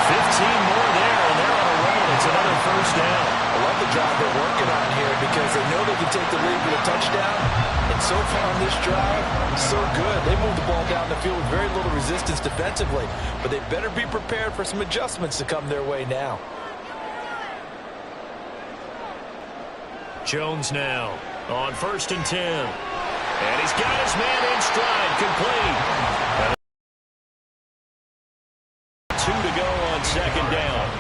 15 more there, and they're on a roll. It's another first down. I love the drive they're working on here because they know they can take the lead with a touchdown. And so far on this drive, so good. They moved the ball down the field with very little resistance defensively. But they better be prepared for some adjustments to come their way now. Jones now on 1st and 10. And he's got his man in stride, complete. 2 to go on 2nd down.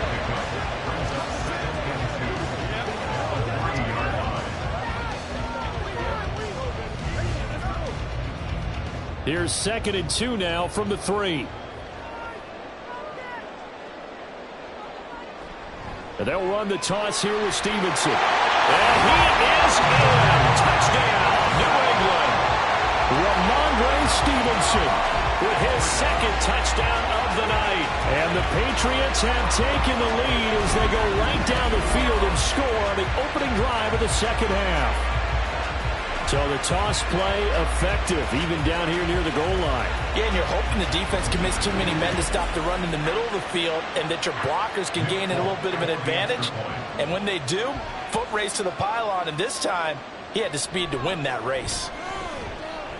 Here's 2nd and 2 now from the 3. And they'll run the toss here with Stevenson. And he is in. Touchdown, New England. Ramondre Stevenson with his 2nd touchdown of the night. And the Patriots have taken the lead as they go right down the field and score on the opening drive of the 2nd half. So the toss play effective, even down here near the goal line. Yeah, and you're hoping the defense commits too many men to stop the run in the middle of the field and that your blockers can gain a little bit of an advantage. And when they do, foot race to the pylon, and this time he had the speed to win that race.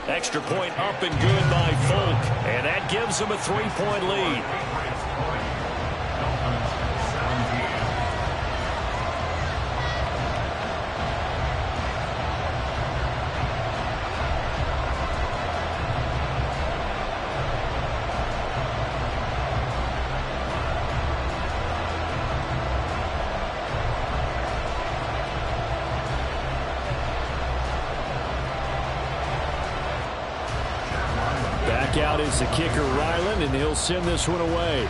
Extra point up and good by Folk, and that gives them a 3-point lead. Out is the kicker, Ryland, and he'll send this one away.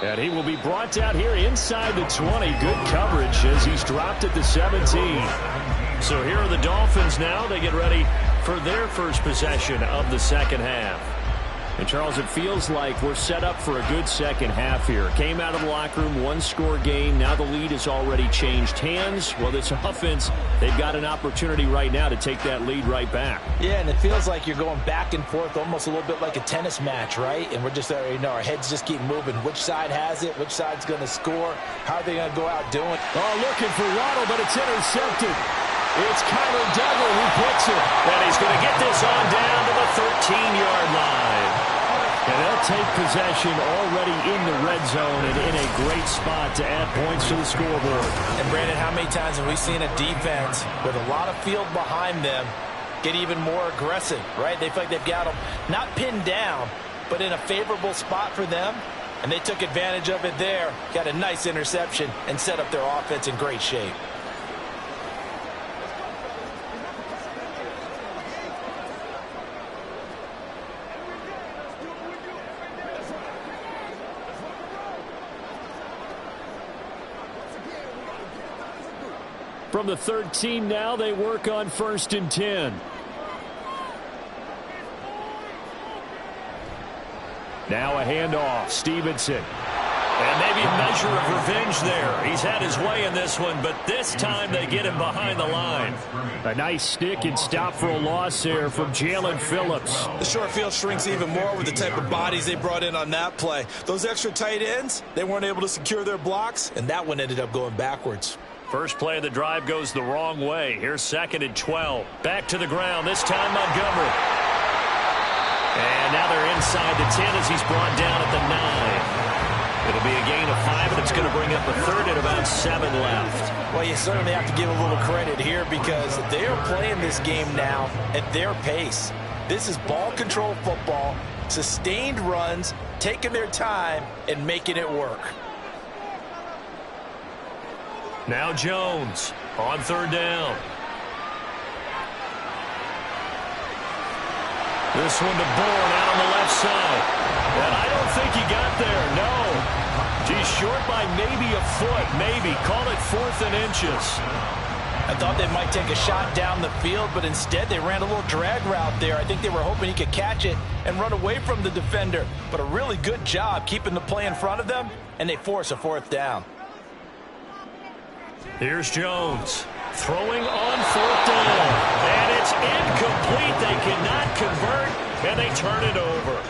And he will be brought down here inside the 20. Good coverage as he's dropped at the 17. So here are the Dolphins now. They get ready for their first possession of the 2nd half. And, Charles, it feels like we're set up for a good 2nd half here. Came out of the locker room, 1-score game. Now the lead has already changed hands. Well, this offense, they've got an opportunity right now to take that lead right back. Yeah, and it feels like you're going back and forth almost a little bit like a tennis match, right? And we're just, our heads just keep moving. Which side has it? Which side's going to score? How are they going to go out doing? Oh, looking for Waddle, but it's intercepted. It's Kyler Duggar who picks it. And he's going to get this on down to the 13-yard line. And they'll take possession already in the red zone and in a great spot to add points to the scoreboard. And, Brandon, how many times have we seen a defense with a lot of field behind them get even more aggressive, right? They feel like they've got them not pinned down, but in a favorable spot for them. And they took advantage of it there, got a nice interception, and set up their offense in great shape. From the 13 now, they work on 1st and 10. Now a handoff. Stevenson. And maybe a measure of revenge there. He's had his way in this one, but this time they get him behind the line. A nice stick and stop for a loss there from Jalen Phillips. The short field shrinks even more with the type of bodies they brought in on that play. Those extra tight ends, they weren't able to secure their blocks, and that one ended up going backwards. First play of the drive goes the wrong way. Here's 2nd and 12. Back to the ground, this time Montgomery. And now they're inside the 10 as he's brought down at the 9. It'll be a gain of 5, and it's going to bring up a 3rd and about 7 left. Well, you certainly have to give a little credit here because they are playing this game now at their pace. This is ball control football, sustained runs, taking their time, and making it work. Now Jones on 3rd down. This one to Bourne out on the left side. And I don't think he got there, no. He's short by maybe a foot, maybe. Call it 4th and inches. I thought they might take a shot down the field, but instead they ran a little drag route there. I think they were hoping he could catch it and run away from the defender. But a really good job keeping the play in front of them, and they force a 4th down. Here's Jones throwing on 4th down. And it's incomplete. They cannot convert, and they turn it over.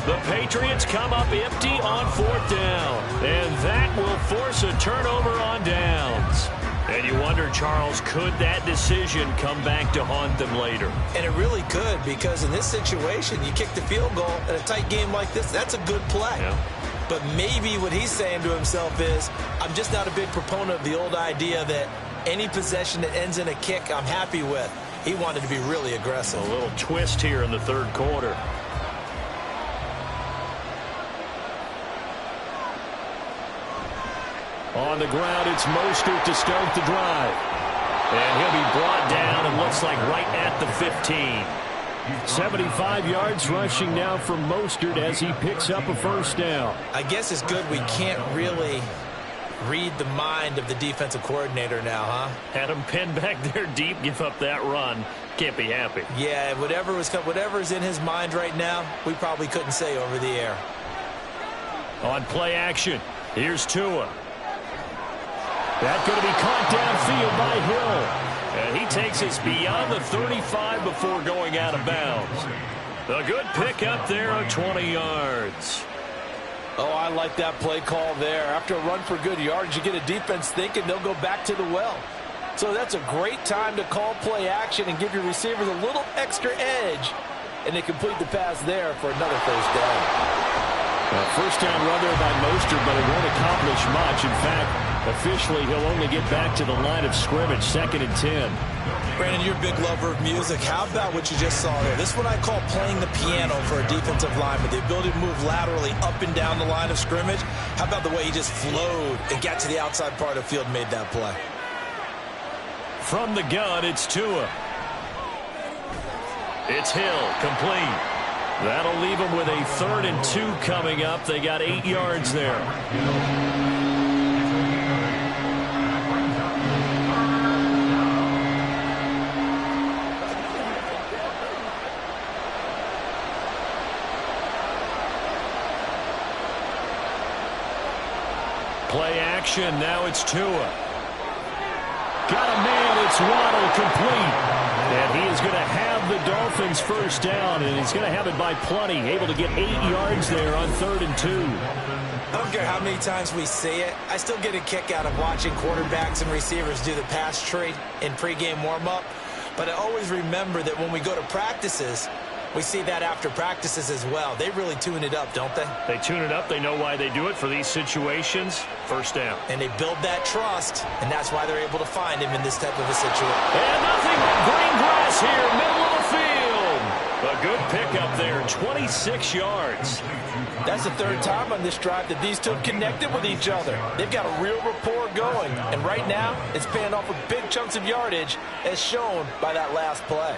The Patriots come up empty on 4th down, and that will force a turnover on downs. And you wonder, Charles, could that decision come back to haunt them later? And it really could, because in this situation, you kick the field goal in a tight game like this, that's a good play. Yeah. But maybe what he's saying to himself is, I'm just not a big proponent of the old idea that any possession that ends in a kick I'm happy with. He wanted to be really aggressive. A little twist here in the 3rd quarter. On the ground, it's Mostert to start the drive. And he'll be brought down, and looks like right at the 15. 75 yards rushing now from Mostert as he picks up a 1st down. I guess it's good we can't really read the mind of the defensive coordinator now, huh? Had him pinned back there deep, give up that run. Can't be happy. Yeah, whatever's in his mind right now, we probably couldn't say over the air. On play action, here's Tua. That's going to be caught downfield by Hill. And he takes us beyond the 35 before going out of bounds. A good pick up there of 20 yards. Oh, I like that play call there. After a run for good yards, you get a defense thinking they'll go back to the well. So that's a great time to call play action and give your receivers a little extra edge. And they complete the pass there for another 1st down. 1st down run there by Mostert, but it won't accomplish much. In fact, officially, he'll only get back to the line of scrimmage, 2nd and 10. Brandon, you're a big lover of music. How about what you just saw there? This is what I call playing the piano for a defensive lineman. The ability to move laterally up and down the line of scrimmage. How about the way he just flowed and got to the outside part of the field and made that play? From the gun, it's Tua. It's Hill, complete. That'll leave them with a 3rd and 2 coming up. They got 8 yards there. Play action, now it's Tua. Got a man, it's Waddle, complete. And he is going to have the Dolphins 1st down, and he's going to have it by plenty, able to get 8 yards there on 3rd and 2. I don't care how many times we say it, I still get a kick out of watching quarterbacks and receivers do the pass trade in pregame warm-up. But I always remember that when we go to practices, we see that after practices as well. They really tune it up, don't they? They tune it up. They know why they do it for these situations. 1st down. And they build that trust, and that's why they're able to find him in this type of a situation. And nothing but green grass here, middle of the field. A good pickup there, 26 yards. That's the 3rd time on this drive that these two have connected with each other. They've got a real rapport going, and right now it's paying off with big chunks of yardage, as shown by that last play.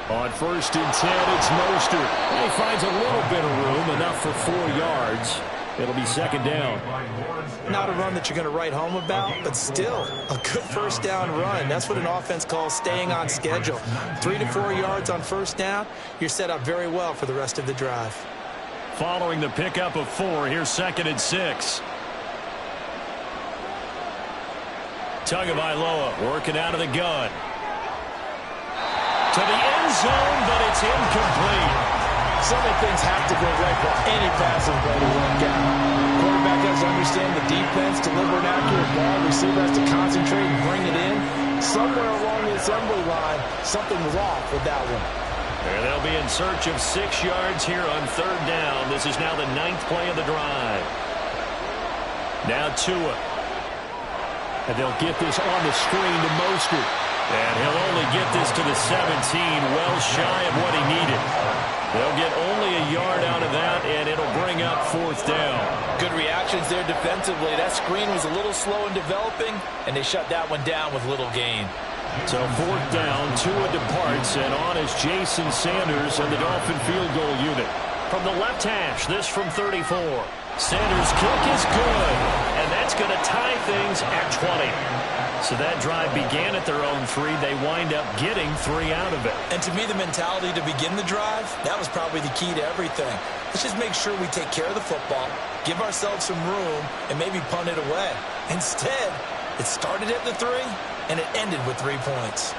On 1st and 10, it's Mostert. He finds a little bit of room, enough for 4 yards. It'll be 2nd down. Not a run that you're going to write home about, but still a good 1st down run. That's what an offense calls staying on schedule. 3 to 4 yards on 1st down, you're set up very well for the rest of the drive. Following the pickup of 4, here's 2nd and 6. Tagovailoa working out of the gun. To the end zone, but it's incomplete. So many things have to go right for any passing play to work out. Quarterback has to understand the defense, deliver an accurate ball. Receiver has to concentrate and bring it in. Somewhere along the assembly line, something was off with that one. And they'll be in search of 6 yards here on 3rd down. This is now the 9th play of the drive. Now Tua. And they'll get this on the screen to Mostert. And he'll only get this to the 17, well shy of what he needed. They'll get only a yard out of that, and it'll bring up 4th down. Good reactions there defensively. That screen was a little slow in developing, and they shut that one down with little gain. So 4th down, Tua departs, and on is Jason Sanders and the Dolphin field goal unit. From the left hash, this from 34. Sanders' kick is good, and that's going to tie things at 20. So that drive began at their own 3. They wind up getting 3 out of it. And to me, the mentality to begin the drive, that was probably the key to everything. Let's just make sure we take care of the football, give ourselves some room, and maybe punt it away. Instead, it started at the 3, and it ended with 3 points.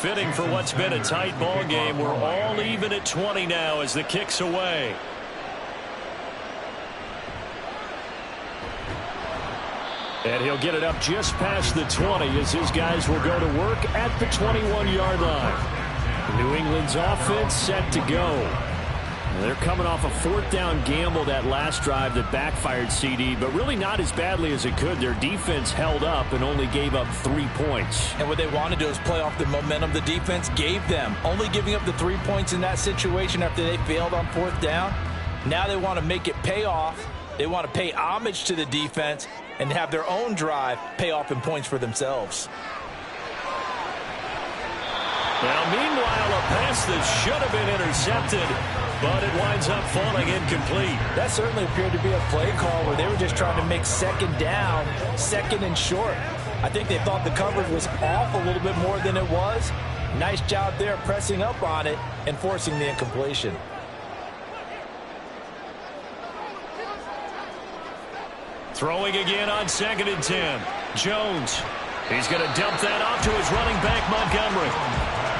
Fitting for what's been a tight ball game. We're all even at 20 now as the kick's away. And he'll get it up just past the 20 as his guys will go to work at the 21-yard line. New England's offense set to go. They're coming off a 4th down gamble that last drive that backfired CD, but really not as badly as it could. Their defense held up and only gave up 3 points. And what they want to do is play off the momentum the defense gave them. Only giving up the 3 points in that situation after they failed on 4th down. Now they want to make it pay off. They want to pay homage to the defense and have their own drive pay off in points for themselves. Now, meanwhile, a pass that should have been intercepted, but it winds up falling incomplete. That certainly appeared to be a play call where they were just trying to make 2nd down, 2nd and short. I think they thought the coverage was off a little bit more than it was. Nice job there pressing up on it and forcing the incompletion. Throwing again on 2nd and 10. Jones. He's going to dump that off to his running back, Montgomery.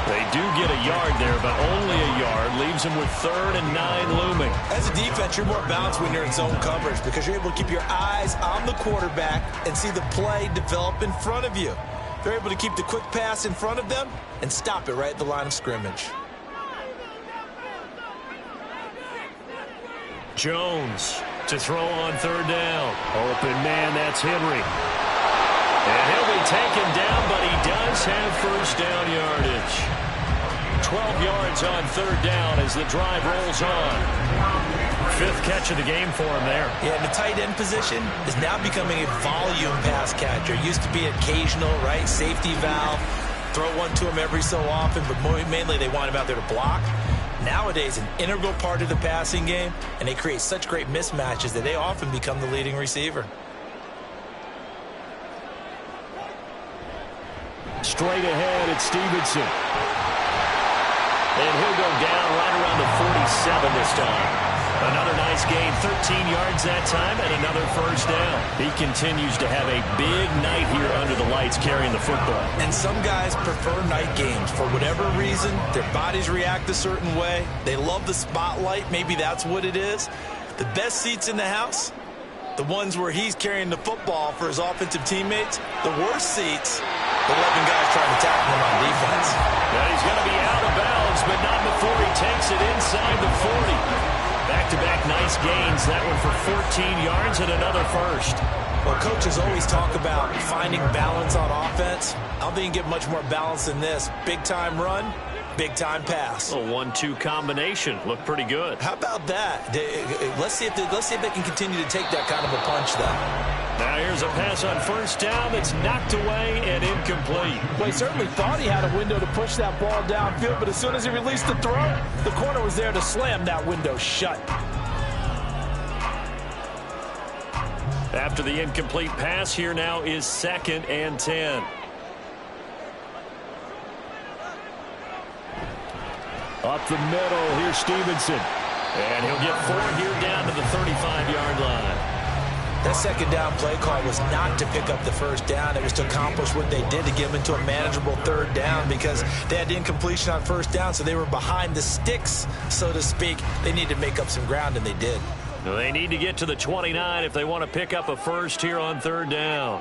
They do get a yard there, but only a yard. Leaves them with 3rd and 9 looming. As a defense, you're more balanced when you're in zone coverage because you're able to keep your eyes on the quarterback and see the play develop in front of you. They're able to keep the quick pass in front of them and stop it right at the line of scrimmage. Jones to throw on 3rd down. Open man, that's Henry. And he'll be taken down, but he does have 1st down yardage. 12 yards on 3rd down as the drive rolls on. 5th catch of the game for him there. Yeah, and the tight end position is now becoming a volume pass catcher. It used to be occasional, right? Safety valve. Throw one to him every so often, but mainly they want him out there to block. Nowadays, an integral part of the passing game, and they create such great mismatches that they often become the leading receiver. Straight ahead, it's Stevenson. And he'll go down right around the 47 this time. Another nice gain, 13 yards that time, and another 1st down. He continues to have a big night here under the lights carrying the football. And some guys prefer night games. For whatever reason, their bodies react a certain way. They love the spotlight. Maybe that's what it is. The best seats in the house, the ones where he's carrying the football for his offensive teammates. The worst seats, the 11 guys trying to tackle him on defense. Now he's going to be out of bounds, but not before he takes it inside the 40. Back-to-back nice gains. That one for 14 yards and another 1st. Well, coaches always talk about finding balance on offense. I don't think you can get much more balance than this. Big-time run, big-time pass. A 1-2 combination. Looked pretty good. How about that? Let's see if they can continue to take that kind of a punch, then. Now here's a pass on 1st down that's knocked away and incomplete. Well, he certainly thought he had a window to push that ball downfield, but as soon as he released the throw, the corner was there to slam that window shut. After the incomplete pass, here now is 2nd and 10. Up the middle, here's Stevenson. And he'll get 4 here down to the 35-yard line. That 2nd down play call was not to pick up the 1st down. It was to accomplish what they did to get them into a manageable 3rd down because they had incompletion on 1st down, so they were behind the sticks, so to speak. They needed to make up some ground, and they did. They need to get to the 29 if they want to pick up a 1st here on 3rd down.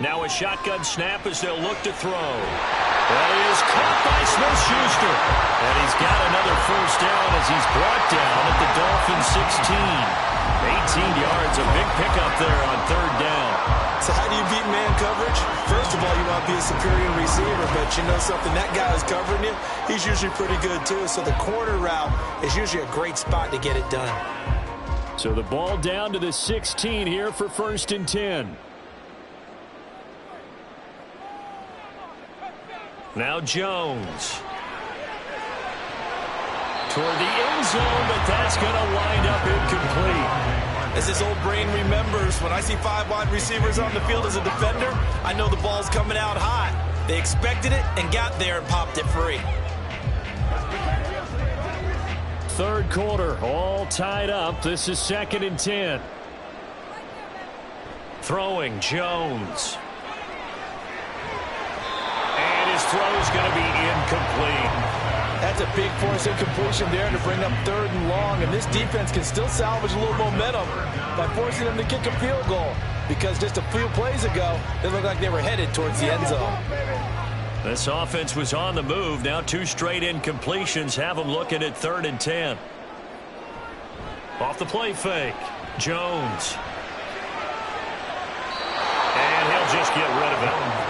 Now a shotgun snap as they'll look to throw. That is caught by Smith-Schuster. And he's got another 1st down as he's brought down at the Dolphins 16. yards, a big pickup there on third down. So how do you beat man coverage? First of all, you want to be a superior receiver, but you know something, that guy who's covering you, he's usually pretty good too. So the corner route is usually a great spot to get it done. So the ball down to the 16 here for 1st and 10. Now Jones. Toward the end zone, but that's going to wind up incomplete. As his old brain remembers, when I see 5 wide receivers on the field as a defender, I know the ball's coming out hot. They expected it and got there and popped it free. Third quarter, all tied up. This is 2nd and 10. Throwing, Jones. And his throw's going to be incomplete. That's a big force incompletion there to bring up 3rd and long, and this defense can still salvage a little momentum by forcing them to kick a field goal, because just a few plays ago, they looked like they were headed towards the end zone. This offense was on the move. Now 2 straight incompletions have them looking at 3rd and 10. Off the play fake, Jones. And he'll just get rid of it.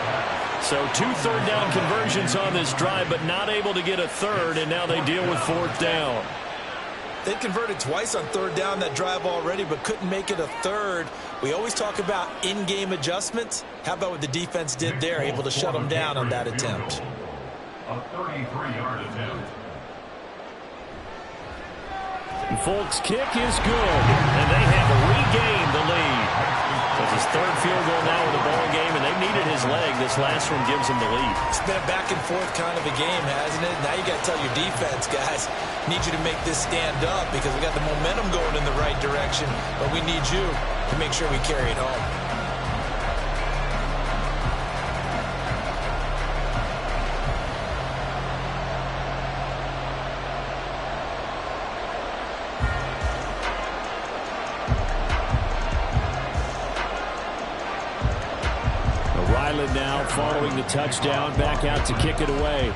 So 2 third down conversions on this drive, but not able to get a third, and now they deal with 4th down. They converted twice on 3rd down that drive already, but couldn't make it a third. We always talk about in-game adjustments. How about what the defense did there, able to shut them down on that attempt? A 33-yard attempt. And Folk's kick is good, and they have regained the lead. That's his 3rd field goal now in the ball game, and they needed his leg. This last one gives them the lead. It's been a back-and-forth kind of a game, hasn't it? Now you got to tell your defense, guys, need you to make this stand up because we got the momentum going in the right direction, but we need you to make sure we carry it home. Now following the touchdown, back out to kick it away.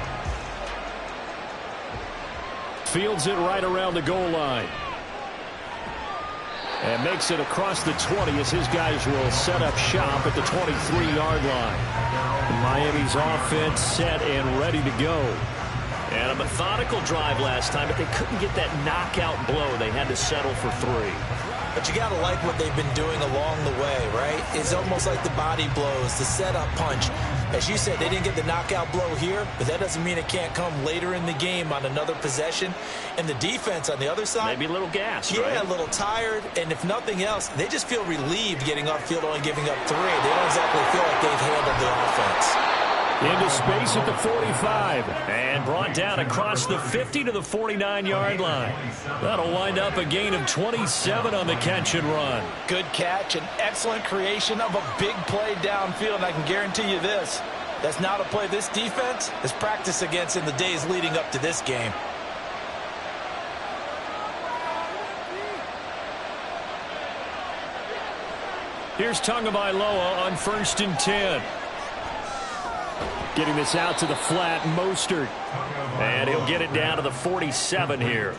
Fields it right around the goal line. And makes it across the 20 as his guys will set up shop at the 23-yard line. Miami's offense set and ready to go. And a methodical drive last time, but they couldn't get that knockout blow. They had to settle for 3. But you got to like what they've been doing along the way, right? It's almost like the body blows, the setup punch. As you said, they didn't get the knockout blow here, but that doesn't mean it can't come later in the game on another possession. And the defense on the other side, maybe a little gassed, yeah, right? A little tired. And if nothing else, they just feel relieved getting upfield, only giving up 3. They don't exactly feel like they've handled the offense. Into space at the 45 and brought down across the 50 to the 49-yard line. That'll wind up a gain of 27 on the catch and run. Good catch, an excellent creation of a big play downfield. And I can guarantee you this, that's not a play this defense has practiced against in the days leading up to this game. Here's Tagovailoa on 1st and 10. Getting this out to the flat, Mostert. And he'll get it down to the 47 here.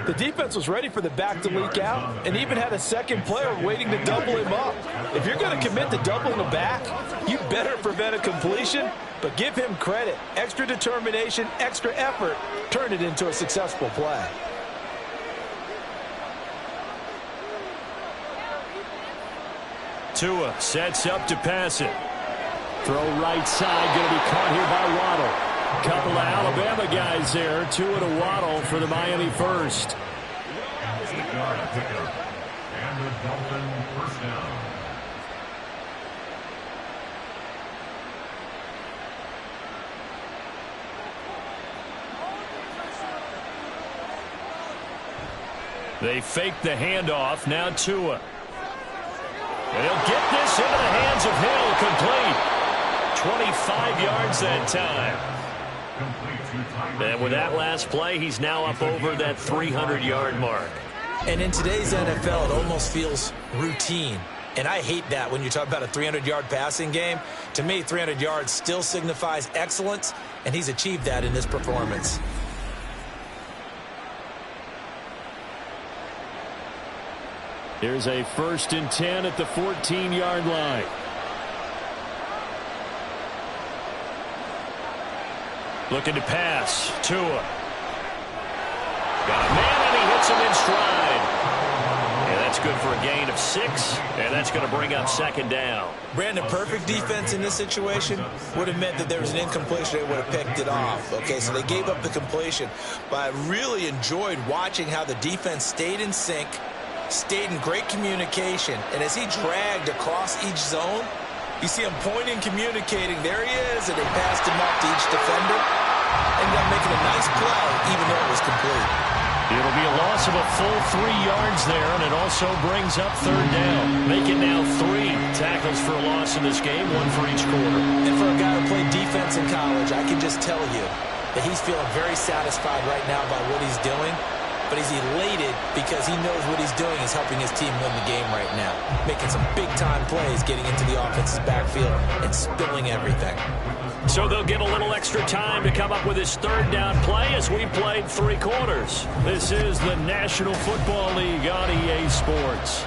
The defense was ready for the back to leak out and even had a second player waiting to double him up. If you're going to commit to doubling the back, you better prevent a completion, but give him credit. Extra determination, extra effort, turned it into a successful play. Tua sets up to pass it. Throw right side, going to be caught here by Waddle. Couple of Alabama guys there. Tua to Waddle for the Miami first. 6-yard pickup. And the Dolphin first down. They fake the handoff. Now Tua. And he'll get this into the hands of Hill, complete. 25 yards that time. And with that last play, he's now up over that 300-yard mark. And in today's NFL, it almost feels routine. And I hate that when you talk about a 300-yard passing game. To me, 300 yards still signifies excellence, and he's achieved that in this performance. Here's a 1st and 10 at the 14-yard line. Looking to pass. Tua. Got a man, and he hits him in stride. And that's good for a gain of 6, and that's going to bring up 2nd down. Brandon, perfect defense in this situation would have meant that there was an incompletion. They would have picked it off. Okay, so they gave up the completion. But I really enjoyed watching how the defense stayed in sync, stayed in great communication, and as he dragged across each zone, you see him pointing, communicating. There he is, and they passed him up to each defender. Ended up making a nice play, even though it was complete. It'll be a loss of a full 3 yards there, and it also brings up 3rd down. Make it now 3 tackles for a loss in this game, 1 for each quarter. And for a guy who played defense in college, I can just tell you that he's feeling very satisfied right now by what he's doing. But he's elated because he knows what he's doing is helping his team win the game right now. Making some big-time plays, getting into the offense's backfield, and spilling everything. So they'll get a little extra time to come up with his 3rd down play as we played 3 quarters. This is the National Football League on EA Sports.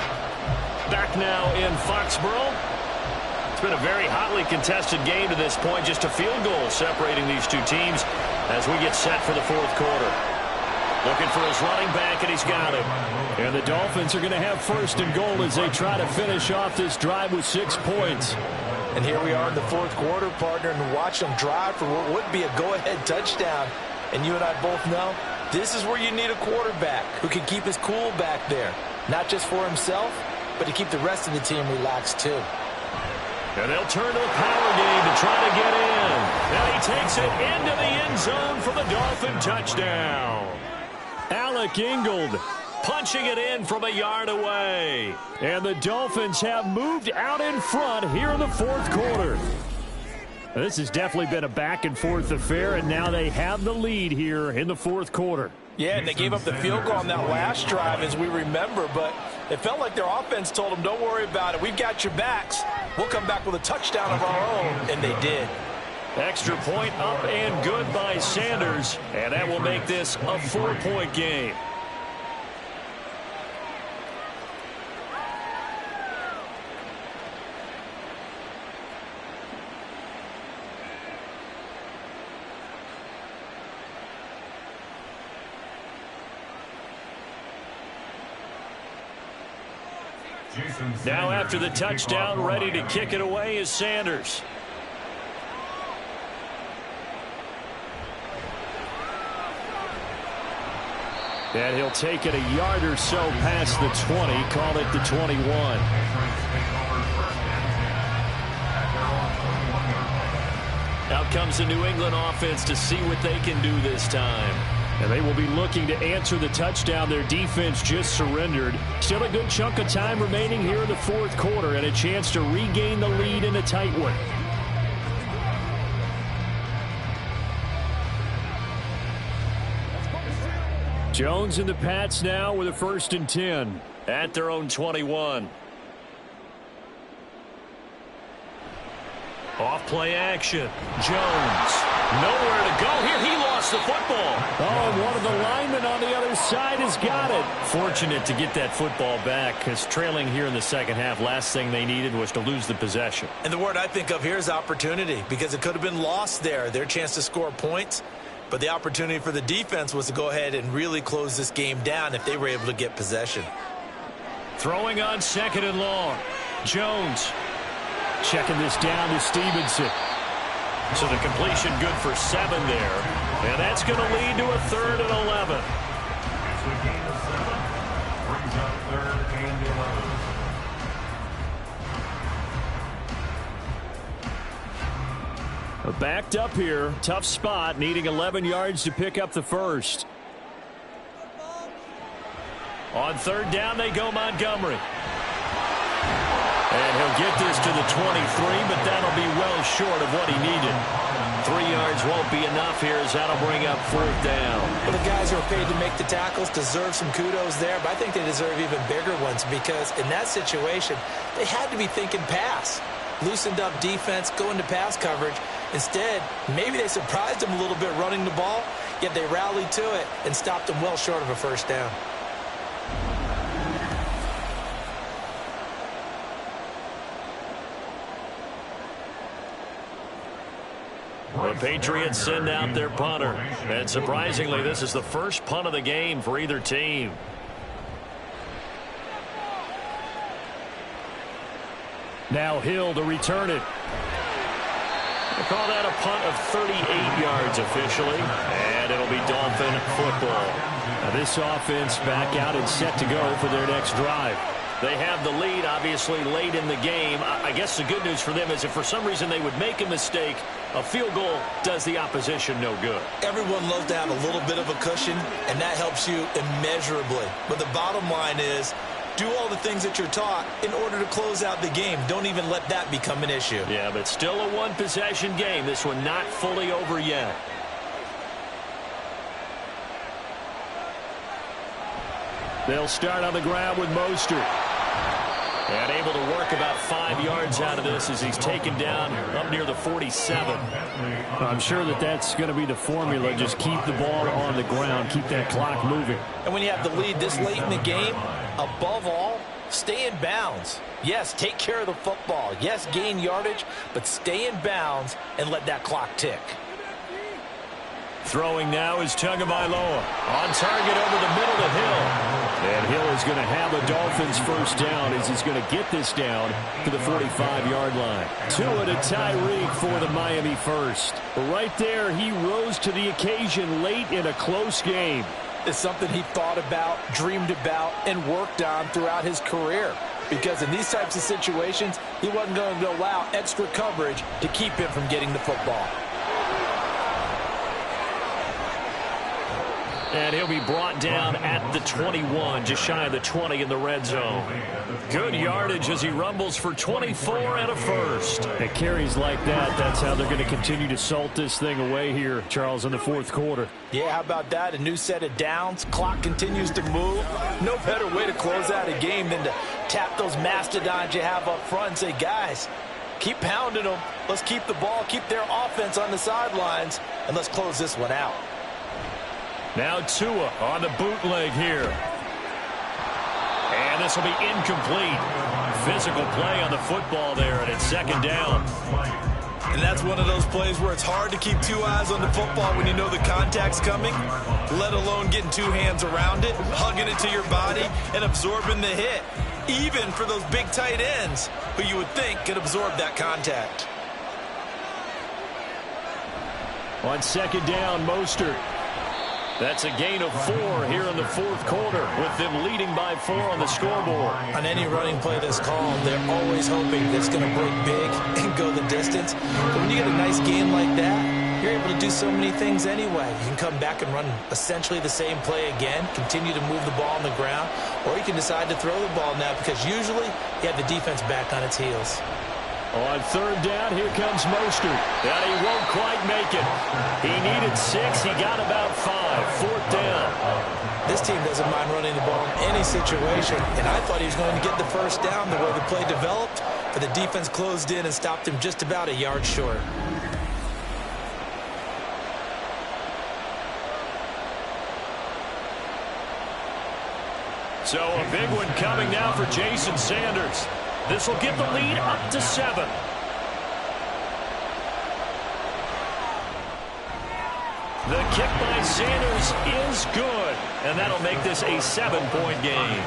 Back now in Foxborough. It's been a very hotly contested game to this point. Just a field goal separating these two teams as we get set for the 4th quarter. Looking for his running back, and he's got him. And the Dolphins are going to have 1st and goal as they try to finish off this drive with 6 points. And here we are in the 4th quarter, partner, and watch them drive for what would be a go-ahead touchdown. And you and I both know this is where you need a quarterback who can keep his cool back there. Not just for himself, but to keep the rest of the team relaxed, too. And they'll turn to the power game to try to get in. And he takes it into the end zone for the Dolphin touchdown. Alec Ingold punching it in from a yard away. And the Dolphins have moved out in front here in the 4th quarter. This has definitely been a back-and-forth affair, and now they have the lead here in the 4th quarter. Yeah, and they gave up the field goal on that last drive, as we remember, but it felt like their offense told them, don't worry about it. We've got your backs. We'll come back with a touchdown of our own, and they did. Extra point up and good by Sanders, and that will make this a 4-point game. Now after the touchdown, ready to kick it away is Sanders. And he'll take it a yard or so past the 20, call it the 21. Out comes the New England offense to see what they can do this time. And they will be looking to answer the touchdown their defense just surrendered. Still a good chunk of time remaining here in the 4th quarter and a chance to regain the lead in a tight one. Jones and the Pats now with a 1st and 10 at their own 21. Off play action. Jones. Nowhere to go here. He lost the football. Oh, and one of the linemen on the other side has got it. Fortunate to get that football back because trailing here in the 2nd half, last thing they needed was to lose the possession. And the word I think of here is opportunity because it could have been lost there. Their chance to score points. But the opportunity for the defense was to go ahead and really close this game down if they were able to get possession. Throwing on 2nd and long. Jones checking this down to Stevenson. So the completion good for 7 there. And that's going to lead to a 3rd and 11. It's a gain of 7. Brings up 3rd and 11. Backed up here. Tough spot. Needing 11 yards to pick up the 1st. On 3rd down, they go Montgomery. And he'll get this to the 23, but that'll be well short of what he needed. 3 yards won't be enough here as that'll bring up 4th down. Well, the guys who are paid to make the tackles deserve some kudos there, but I think they deserve even bigger ones because in that situation, they had to be thinking pass. Loosened up defense, go into pass coverage. Instead, maybe they surprised them a little bit running the ball, yet they rallied to it and stopped them well short of a 1st down. The Patriots send out their punter. And surprisingly, this is the first punt of the game for either team. Now Hill to return it. We'll call that a punt of 38 yards officially. And it'll be Dolphin football. Now this offense back out and set to go for their next drive. They have the lead, obviously, late in the game. I guess the good news for them is if for some reason they would make a mistake, a field goal does the opposition no good. Everyone loves to have a little bit of a cushion, and that helps you immeasurably. But the bottom line is, do all the things that you're taught in order to close out the game. Don't even let that become an issue. Yeah, but still a one-possession game. This one not fully over yet. They'll start on the ground with Mostert. And able to work about 5 yards out of this as he's taken down up near the 47. I'm sure that that's going to be the formula. Just keep the ball on the ground. Keep that clock moving. And when you have the lead this late in the game, above all, stay in bounds. Yes, take care of the football. Yes, gain yardage, but stay in bounds and let that clock tick. Throwing now is Tagovailoa. On target over the middle to Hill. And Hill is going to have a Dolphins first down as he's going to get this down to the 45-yard line. Tua to Tyreek for the Miami first. Right there, he rose to the occasion late in a close game. It's something he thought about, dreamed about, and worked on throughout his career. Because in these types of situations, he wasn't going to allow extra coverage to keep him from getting the football. And he'll be brought down at the 21, just shy of the 20 in the red zone. Good yardage as he rumbles for 24 and a first. At carries like that, that's how they're going to continue to salt this thing away here, Charles, in the fourth quarter. Yeah, how about that? A new set of downs. Clock continues to move. No better way to close out a game than to tap those mastodons you have up front and say, guys, keep pounding them. Let's keep the ball, keep their offense on the sidelines, and let's close this one out. Now Tua on the bootleg here. And this will be incomplete. Physical play on the football there, and it's second down. And that's one of those plays where it's hard to keep two eyes on the football when you know the contact's coming, let alone getting two hands around it, hugging it to your body, and absorbing the hit, even for those big tight ends who you would think could absorb that contact. On second down, Mostert. That's a gain of 4 here in the fourth quarter, with them leading by 4 on the scoreboard. On any running play that's called, they're always hoping that it's going to break big and go the distance. But when you get a nice game like that, you're able to do so many things anyway. You can come back and run essentially the same play again, continue to move the ball on the ground, or you can decide to throw the ball now because usually you have the defense back on its heels. On third down, here comes Mostert. And he won't quite make it. He needed 6. He got about 5. Fourth down. This team doesn't mind running the ball in any situation, and I thought he was going to get the first down the way the play developed, but the defense closed in and stopped him just about a yard short. So a big one coming now for Jason Sanders. This will get the lead up to 7. The kick by Sanders is good, and that'll make this a 7-point game.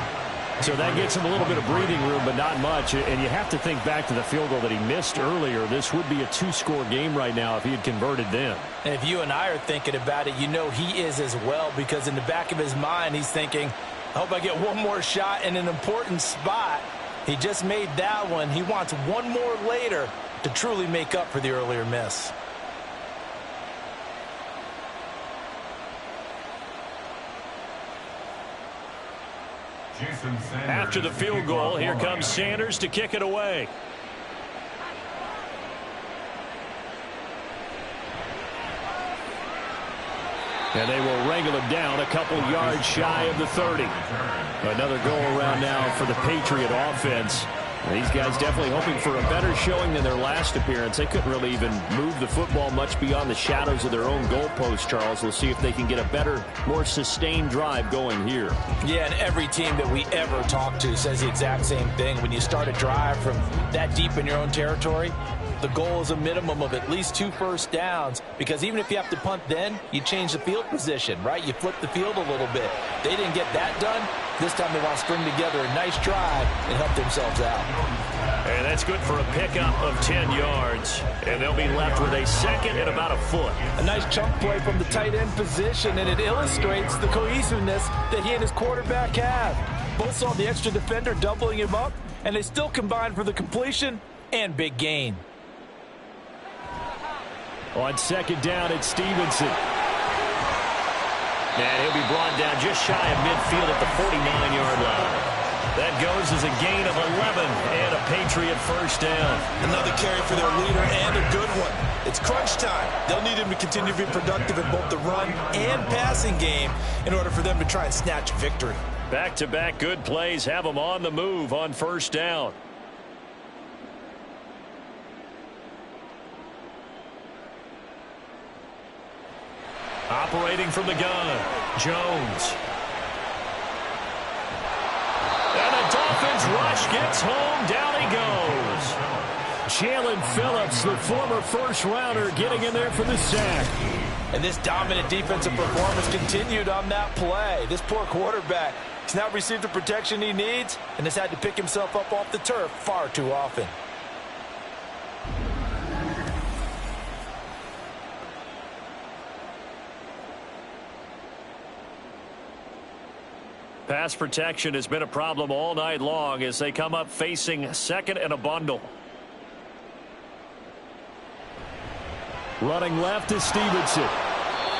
So that gets him a little bit of breathing room, but not much. And you have to think back to the field goal that he missed earlier. This would be a 2-score game right now if he had converted then. And if you and I are thinking about it, you know he is as well, because in the back of his mind, he's thinking, I hope I get one more shot in an important spot. He just made that one. He wants one more later to truly make up for the earlier miss. After the field goal, here comes Sanders to kick it away. And they will wrangle him down a couple yards shy of the 30. Another go-around now for the Patriot offense. These guys definitely hoping for a better showing than their last appearance. They couldn't really even move the football much beyond the shadows of their own goalpost, Charles. We'll see if they can get a better, more sustained drive going here. Yeah, and every team that we ever talk to says the exact same thing. When you start a drive from that deep in your own territory, the goal is a minimum of at least 2 first downs, because even if you have to punt then, you change the field position, right? You flip the field a little bit. They didn't get that done. This time they want to string together a nice drive and help themselves out. And that's good for a pickup of 10 yards. And they'll be left with a second and about a foot. A nice chunk play from the tight end position, and it illustrates the cohesiveness that he and his quarterback have. Both saw the extra defender doubling him up, and they still combined for the completion and big gain. On second down, it's Stevenson. And he'll be brought down just shy of midfield at the 49-yard line. That goes as a gain of 11 and a Patriot first down. Another carry for their leader, and a good one. It's crunch time. They'll need him to continue to be productive in both the run and passing game in order for them to try and snatch a victory. Back-to-back good plays have them on the move on first down. Operating from the gun, Jones. And the Dolphins rush gets home. Down he goes. Jalen Phillips, the former first-rounder, getting in there for the sack. And this dominant defensive performance continued on that play. This poor quarterback has now received the protection he needs and has had to pick himself up off the turf far too often. Pass protection has been a problem all night long as they come up facing second and a bundle. Running left is Stevenson.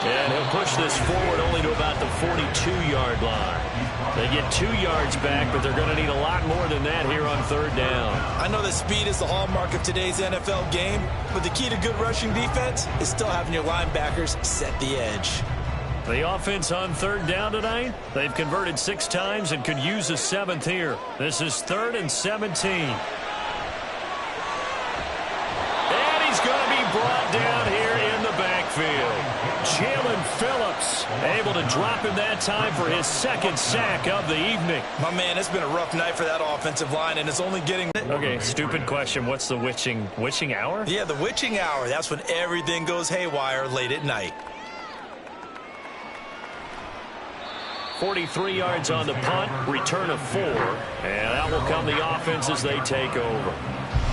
And he'll push this forward only to about the 42-yard line. They get 2 yards back, but they're going to need a lot more than that here on third down. I know that speed is the hallmark of today's NFL game, but the key to good rushing defense is still having your linebackers set the edge. The offense on third down tonight, they've converted 6 times and could use a 7th here. This is 3rd and 17. And he's going to be brought down here in the backfield. Jalen Phillips able to drop him that time for his 2nd sack of the evening. My man, it's been a rough night for that offensive line, and it's only getting... Okay, stupid question. What's the witching hour? Yeah, the witching hour. That's when everything goes haywire late at night. 43 yards on the punt, return of 4, and that will come the offense as they take over.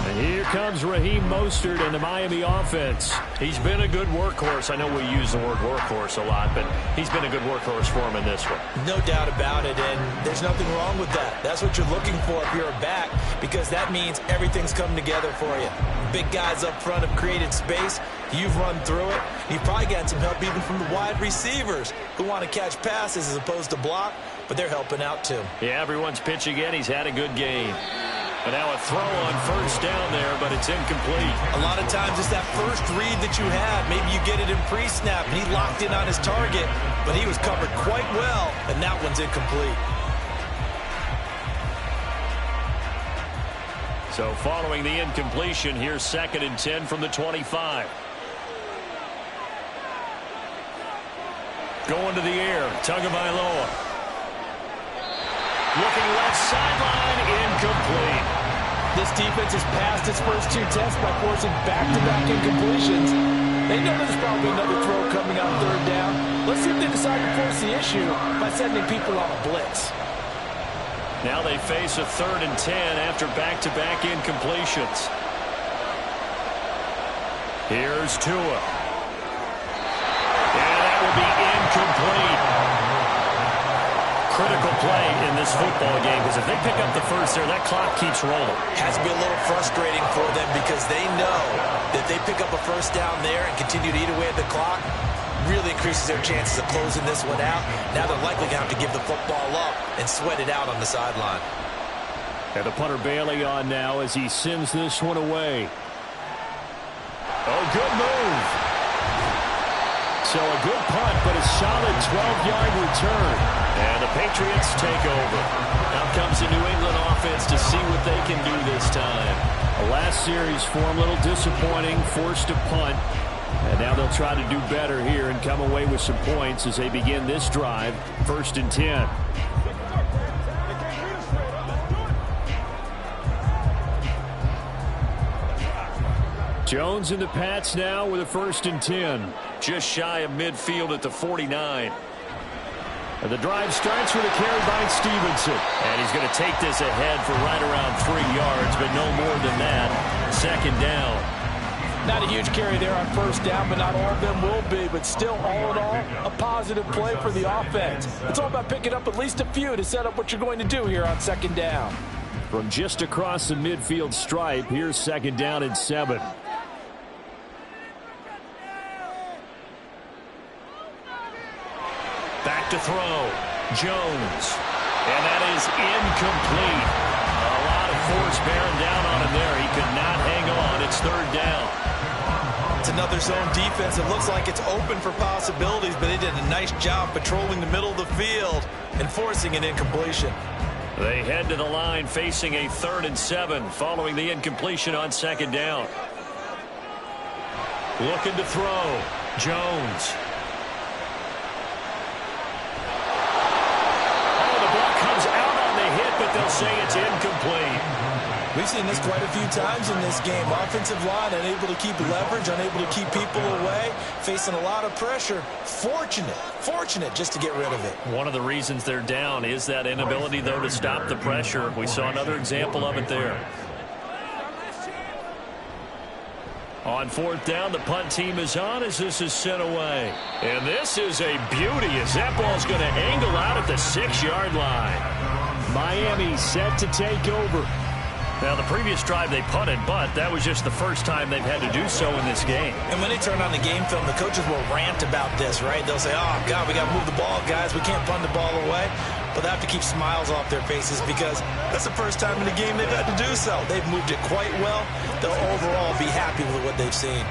And here comes Raheem Mostert and the Miami offense. He's been a good workhorse. I know we use the word workhorse a lot, but he's been a good workhorse for him in this one. No doubt about it, and there's nothing wrong with that. That's what you're looking for if you're a back, because that means everything's come together for you. Big guys up front have created space. You've run through it. You've probably gotten some help even from the wide receivers who want to catch passes as opposed to block, but they're helping out too. Yeah, everyone's pitching in. He's had a good game. But now a throw on first down there, but it's incomplete. A lot of times it's that first read that you have. Maybe you get it in pre-snap, and he locked in on his target, but he was covered quite well, and that one's incomplete. So following the incompletion, here's 2nd and 10 from the 25. Going to the air, Tagovailoa. Looking left sideline, incomplete. This defense has passed its first 2 tests by forcing back-to-back incompletions. They know there's probably another throw coming on third down. Let's see if they decide to force the issue by sending people on a blitz. Now they face a 3rd and 10 after back-to-back incompletions. Here's Tua. And that will be incomplete. Critical play in this football game, because if they pick up the first there, that clock keeps rolling. Has to be a little frustrating for them because they know that they pick up a first down there and continue to eat away at the clock, really increases their chances of closing this one out. Now they're likely going to have to give the football up and sweat it out on the sideline. And the punter Bailey on now as he sends this one away. Oh, good move. So a good punt, but a solid 12-yard return. And the Patriots take over. Now comes the New England offense to see what they can do this time. The last series for them, a little disappointing, forced to punt. And now they'll try to do better here and come away with some points as they begin this drive, 1st and 10. Jones and the Pats now with a 1st and 10. Just shy of midfield at the 49. And the drive starts with a carry by Stevenson. And he's going to take this ahead for right around 3 yards, but no more than that. 2nd down. Not a huge carry there on 1st down, but not all of them will be. But still, all in all, a positive play for the offense. It's all about picking up at least a few to set up what you're going to do here on 2nd down. From just across the midfield stripe, here's 2nd down and 7. Back to throw. Jones. And that is incomplete. A lot of force bearing down on him there. He could not hang on. It's 3rd down. It's another zone defense. It looks like it's open for possibilities, but they did a nice job patrolling the middle of the field and forcing an incompletion. They head to the line facing a 3rd and 7 following the incompletion on 2nd down. Looking to throw. Jones. But they'll say it's incomplete. We've seen this quite a few times in this game. Offensive line unable to keep leverage, unable to keep people away, facing a lot of pressure. Fortunate just to get rid of it. One of the reasons they're down is that inability, though, to stop the pressure. We saw another example of it there. On 4th down, the punt team is on as this is sent away. And this is a beauty as that ball's going to angle out at the 6-yard line. Miami set to take over. Now, the previous drive they punted, but that was just the first time they've had to do so in this game. And when they turn on the game film, the coaches will rant about this, right? They'll say, oh, God, we got to move the ball, guys. We can't punt the ball away. But they have to keep smiles off their faces because that's the first time in the game they've had to do so. They've moved it quite well. They'll overall be happy with what they've seen.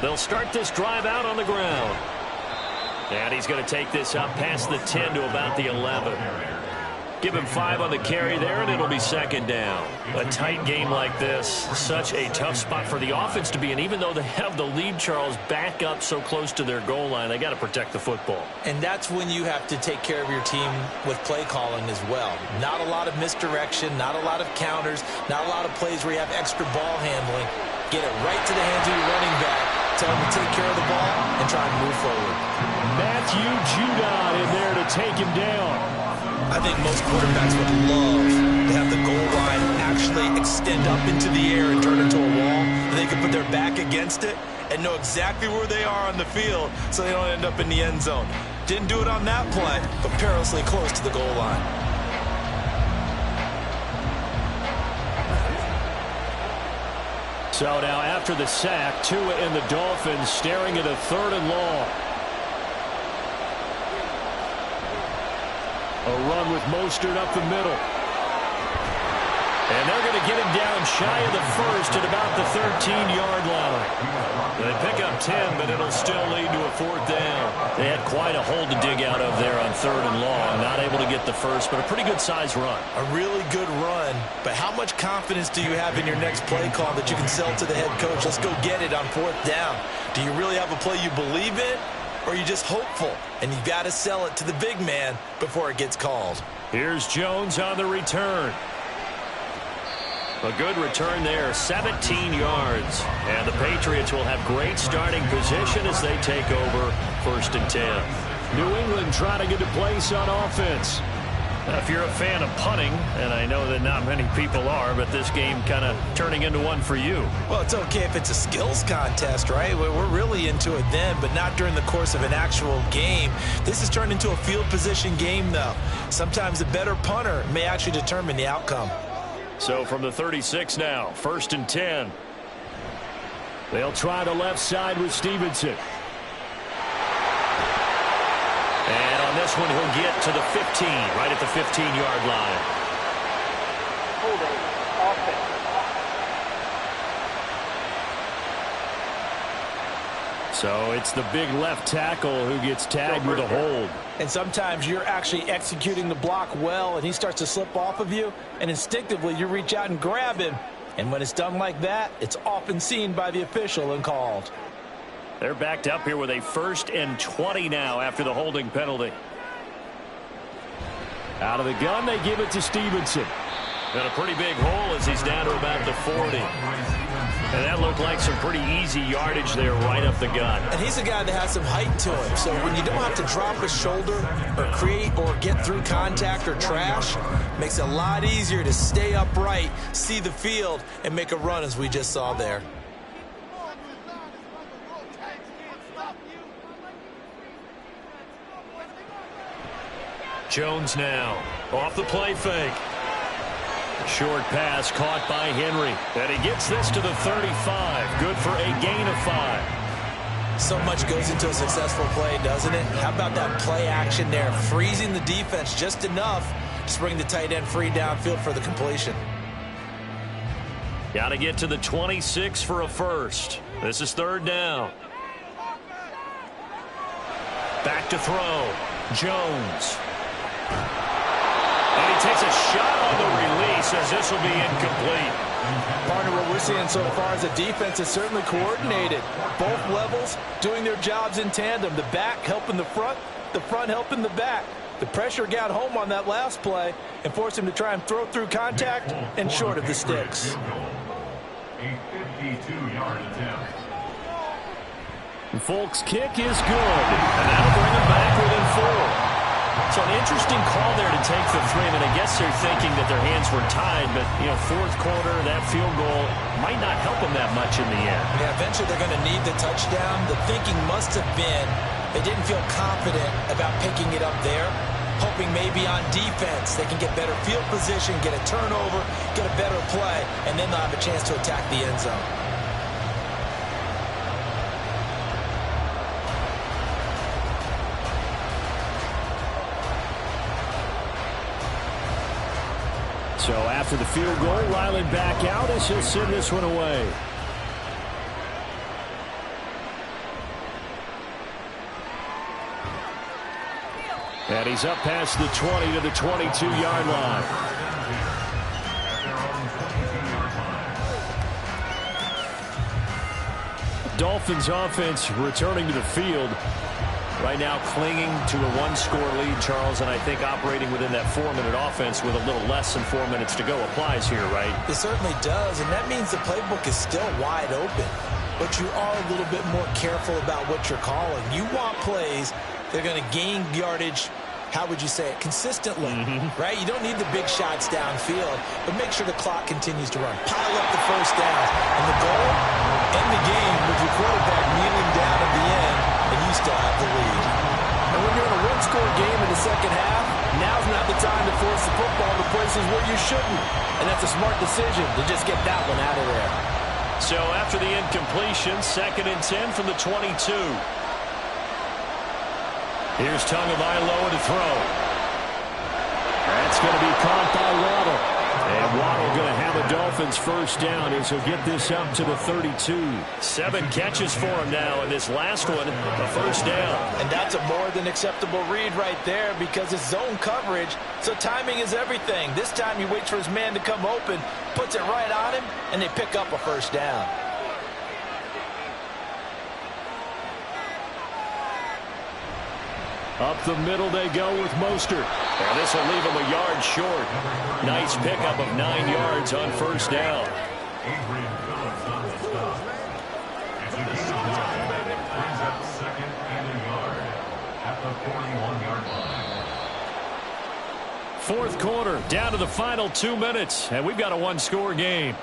They'll start this drive out on the ground. And he's going to take this up past the 10 to about the 11. Give him 5 on the carry there, and it'll be 2nd down. A tight game like this, such a tough spot for the offense to be in. Even though they have the lead, Charles, back up so close to their goal line, they got to protect the football. And that's when you have to take care of your team with play calling as well. Not a lot of misdirection, not a lot of counters, not a lot of plays where you have extra ball handling. Get it right to the hands of your running back. Tell him to take care of the ball and try and move forward. Matthew Judon in there to take him down. I think most quarterbacks would love to have the goal line actually extend up into the air and turn into a wall. And they can put their back against it and know exactly where they are on the field so they don't end up in the end zone. Didn't do it on that play, but perilously close to the goal line. So now after the sack, Tua and the Dolphins staring at a 3rd and long. A run with Mostert up the middle. And they're going to get him down shy of the 1st at about the 13-yard line. They pick up 10, but it'll still lead to a 4th down. They had quite a hole to dig out of there on 3rd and long. Not able to get the 1st, but a pretty good-sized run. A really good run, but how much confidence do you have in your next play call that you can sell to the head coach? Let's go get it on 4th down. Do you really have a play you believe in, or are you just hopeful? And you've got to sell it to the big man before it gets called. Here's Jones on the return. A good return there, 17 yards. And the Patriots will have great starting position as they take over 1st and 10. New England trying to get a place on offense. Now, if you're a fan of punting, and I know that not many people are, but this game kind of turning into one for you. Well, it's okay if it's a skills contest, right? We're really into it then, but not during the course of an actual game. This has turned into a field position game, though. Sometimes a better punter may actually determine the outcome. So from the 36 now, 1st and 10. They'll try the left side with Stevenson. And on this one, he'll get to the 15, right at the 15-yard line. Holding, offense. So it's the big left tackle who gets tagged with a hold. And sometimes you're actually executing the block well, and he starts to slip off of you, and instinctively you reach out and grab him. And when it's done like that, it's often seen by the official and called. They're backed up here with a 1st and 20 now after the holding penalty. Out of the gun, they give it to Stevenson. And a pretty big hole as he's down to about the 40. And that looked like some pretty easy yardage there right up the gut. And he's a guy that has some height to him. So when you don't have to drop a shoulder or create or get through contact or trash, makes it a lot easier to stay upright, see the field, and make a run as we just saw there. Jones now off the play fake. Short pass caught by Henry. And he gets this to the 35. Good for a gain of 5. So much goes into a successful play, doesn't it? How about that play action there? Freezing the defense just enough to bring the tight end free downfield for the completion. Got to get to the 26 for a first. This is 3rd down. Back to throw. Jones. And he takes a shot on the release as this will be incomplete. Partner, what we're seeing so far is the defense is certainly coordinated. Both levels doing their jobs in tandem. The back helping the front helping the back. The pressure got home on that last play and forced him to try and throw through contact and short of the sticks. A 52-yard attempt. And Folk's kick is good. And that'll bring him back within 4. So an interesting call there to take the 3. I mean, I guess they're thinking that their hands were tied, but, you know, 4th quarter, that field goal might not help them that much in the end. Yeah, eventually they're going to need the touchdown. The thinking must have been they didn't feel confident about picking it up there, hoping maybe on defense they can get better field position, get a turnover, get a better play, and then they'll have a chance to attack the end zone. So after the field goal, Ryland back out as he'll send this one away. And he's up past the 20 to the 22-yard line. Dolphins offense returning to the field. Right now clinging to a 1-score lead, Charles, and I think operating within that 4-minute offense with a little less than 4 minutes to go applies here, right? It certainly does, and that means the playbook is still wide open. But you are a little bit more careful about what you're calling. You want plays that are going to gain yardage, how would you say it, consistently, right? You don't need the big shots downfield, but make sure the clock continues to run. Pile up the first down. And the goal, end the game with your quarterback kneeling down at the end, and you still have the lead. And when you're in a 1-score game in the second half, now's not the time to force the football to places where you shouldn't. And that's a smart decision to just get that one out of there. So after the incompletion, 2nd and 10 from the 22. Here's Tagovailoa to throw. That's going to be caught by Waddle. And Waddle going to have a Dolphins first down as he'll get this up to the 32. 7 catches for him now, and this last one, a first down. And that's a more than acceptable read right there because it's zone coverage, so timing is everything. This time he waits for his man to come open, puts it right on him, and they pick up a first down. Up the middle they go with Mostert. And this will leave him a yard short. Nice pickup of 9 yards on first down. Adrian Phillips on the stop. It's a gain of 9. Brings up 2nd and a yard at the 41-yard line. 4th quarter, down to the final 2 minutes, and we've got a 1-score game.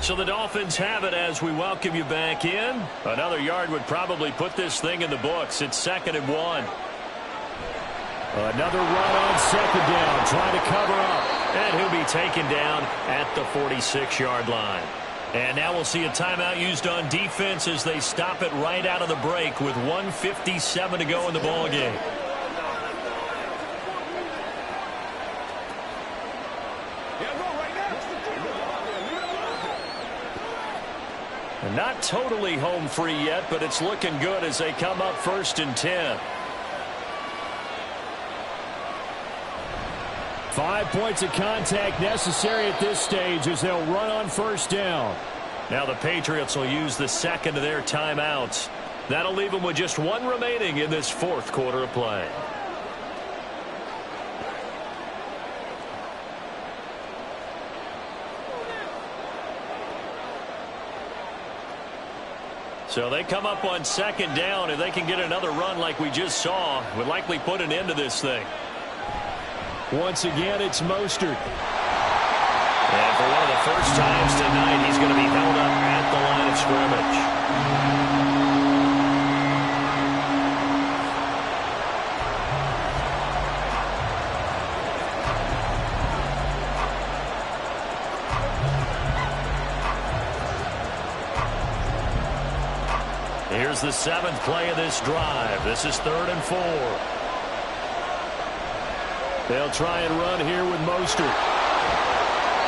So the Dolphins have it as we welcome you back in. Another yard would probably put this thing in the books. It's 2nd and 1. Another run on 2nd down, trying to cover up. And he'll be taken down at the 46-yard line. And now we'll see a timeout used on defense as they stop it right out of the break with 1:57 to go in the ballgame. Not totally home free yet, but it's looking good as they come up 1st and 10. 5 points of contact necessary at this stage as they'll run on first down. Now the Patriots will use the 2nd of their timeouts. That'll leave them with just 1 remaining in this 4th quarter of play. So they come up on second down. If they can get another run like we just saw, would likely put an end to this thing. Once again, it's Mostert. And for one of the first times tonight, he's going to be held up at the line of scrimmage. Here's the 7th play of this drive. This is 3rd and 4. They'll try and run here with Mostert.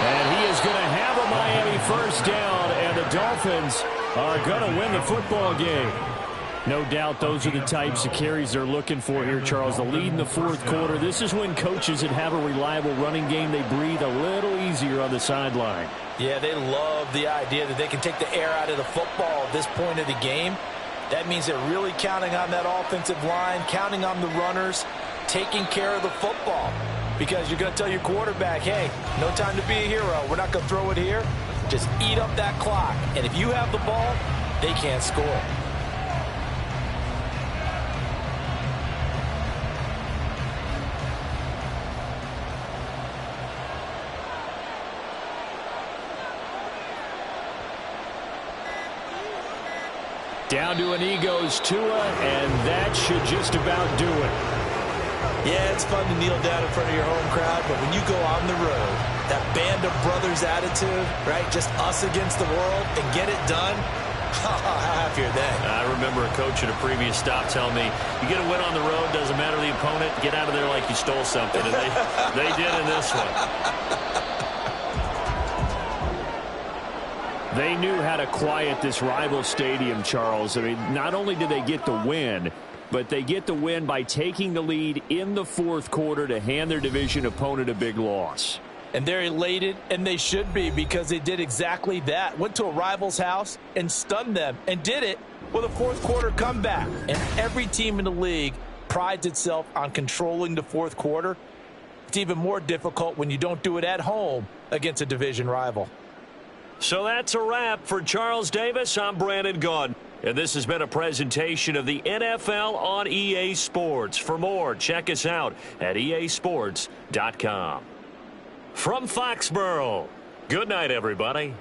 And he is going to have a Miami first down, and the Dolphins are going to win the football game. No doubt those are the types of carries they're looking for here, Charles. The lead in the 4th quarter. This is when coaches that have a reliable running game, they breathe a little easier on the sideline. Yeah, they love the idea that they can take the air out of the football at this point of the game. That means they're really counting on that offensive line, counting on the runners, taking care of the football. Because you're going to tell your quarterback, hey, no time to be a hero. We're not going to throw it here. Just eat up that clock. And if you have the ball, they can't score. Down to an he goes Tua, and that should just about do it. Yeah, it's fun to kneel down in front of your home crowd, but when you go on the road, that band of brothers attitude, right, just us against the world, and get it done, how happy are they? I remember a coach at a previous stop telling me, you get a win on the road, doesn't matter the opponent, get out of there like you stole something, and they did in this one. They knew how to quiet this rival stadium, Charles. I mean, not only did they get the win, but they get the win by taking the lead in the 4th quarter to hand their division opponent a big loss. And they're elated, and they should be, because they did exactly that. Went to a rival's house and stunned them, and did it with a 4th quarter comeback. And every team in the league prides itself on controlling the 4th quarter. It's even more difficult when you don't do it at home against a division rival. So that's a wrap for Charles Davis. I'm Brandon Gunn. And this has been a presentation of the NFL on EA Sports. For more, check us out at easports.com. From Foxborough, good night, everybody.